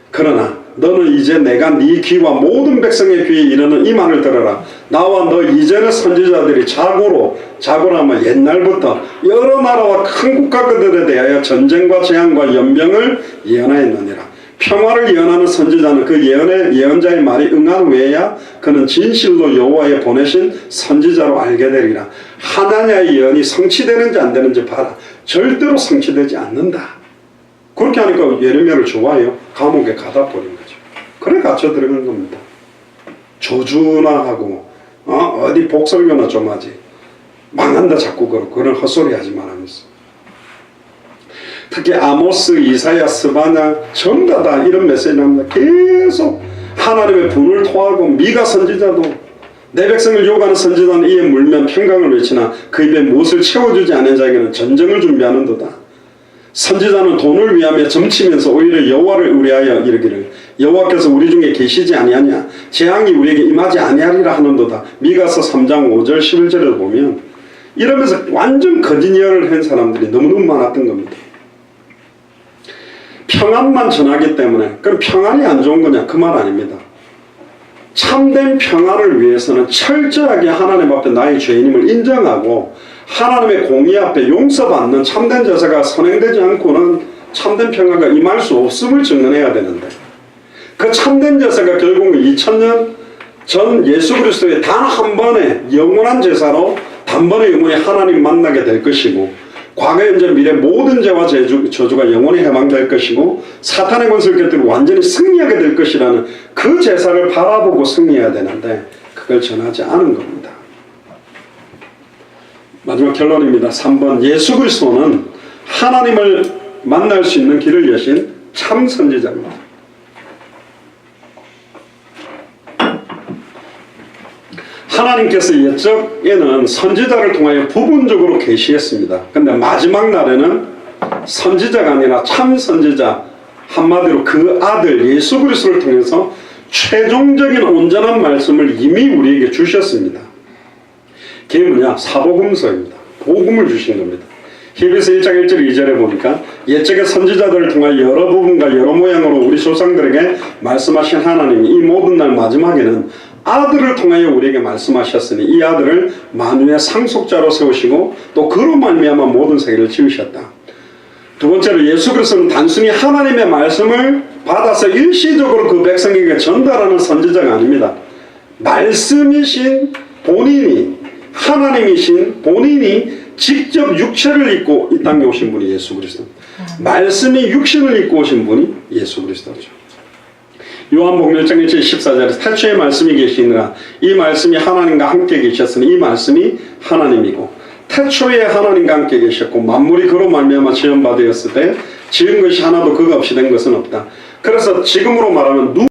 그러나 너는 이제 내가 네 귀와 모든 백성의 귀에 이르는 이 말을 들어라. 나와 너 이전의 선지자들이 자고라면 옛날부터 여러 나라와 큰 국가들에 대하여 전쟁과 재앙과 연병을 예언하였느니라. 평화를 예언하는 선지자는 그 예언자의 말이 응한 외에야 그는 진실로 여호와의 보내신 선지자로 알게 되리라. 하나냐의 예언이 성취되는지 안 되는지 봐라. 절대로 성취되지 않는다. 그렇게 하니까 예레미야를 좋아해요. 감옥에 가다 버린 거죠. 그래 갇혀 들어간 겁니다. 조주나 하고 어디 복설교나 좀 하지. 망한다 자꾸 그런 헛소리 하지 말하면서. 특히 아모스, 이사야, 스바냐 전부 다 이런 메시지를 합니다. 계속 하나님의 분을 토하고 미가 선지자도 내 백성을 유혹하는 선지자는 이에 물면 평강을 외치나 그 입에 무엇을 채워주지 않은 자에게는 전쟁을 준비하는도다. 선지자는 돈을 위하며 점치면서 오히려 여호와를 의뢰하여 이르기를 여호와께서 우리 중에 계시지 아니하냐 재앙이 우리에게 임하지 아니하리라 하는도다. 미가서 3장 5절 11절을 보면 이러면서 완전 거짓 예언을 한 사람들이 너무너무 많았던 겁니다. 평안만 전하기 때문에 그럼 평안이 안 좋은 거냐? 그 말 아닙니다. 참된 평안을 위해서는 철저하게 하나님 앞에 나의 죄인임을 인정하고 하나님의 공의 앞에 용서받는 참된 제사가 선행되지 않고는 참된 평화가 임할 수 없음을 증언해야 되는데 그 참된 제사가 결국은 2000년 전 예수 그리스도의 단 한 번의 영원한 제사로 단번에 영원히 하나님 만나게 될 것이고 과거 현재 미래 모든 죄와 저주가 영원히 해방될 것이고 사탄의 권세를 깨뜨리고 완전히 승리하게 될 것이라는 그 제사를 바라보고 승리해야 되는데 그걸 전하지 않은 겁니다. 마지막 결론입니다. 3번 예수 그리스도는 하나님을 만날 수 있는 길을 여신 참 선지자입니다. 하나님께서 옛적에는 선지자를 통하여 부분적으로 계시했습니다. 그런데 마지막 날에는 선지자가 아니라 참 선지자, 한마디로 그 아들 예수 그리스도를 통해서 최종적인 온전한 말씀을 이미 우리에게 주셨습니다. 그게 뭐냐? 사복음서입니다. 복음을 주신 겁니다. 히브리서 1장 1절 2절에 보니까 옛적의 선지자들을 통하여 여러 부분과 여러 모양으로 우리 조상들에게 말씀하신 하나님이 이 모든 날 마지막에는 아들을 통하여 우리에게 말씀하셨으니 이 아들을 만유의 상속자로 세우시고 또 그로 말미암아 모든 세계를 지으셨다. 두 번째로 예수 그리스도는 단순히 하나님의 말씀을 받아서 일시적으로 그 백성에게 전달하는 선지자가 아닙니다. 말씀이신 본인이 하나님이신 본인이 직접 육체를 입고 이 땅에 오신 분이 예수 그리스도. 말씀이 육신을 입고 오신 분이 예수 그리스도죠. 요한복음 1장 14절에 태초에 말씀이 계시니라 이 말씀이 하나님과 함께 계셨으니 이 말씀이 하나님이고 태초에 하나님과 함께 계셨고 만물이 그로 말미암아 지은 바 되었을 때 지은 것이 하나도 그가 없이 된 것은 없다. 그래서 지금으로 말하면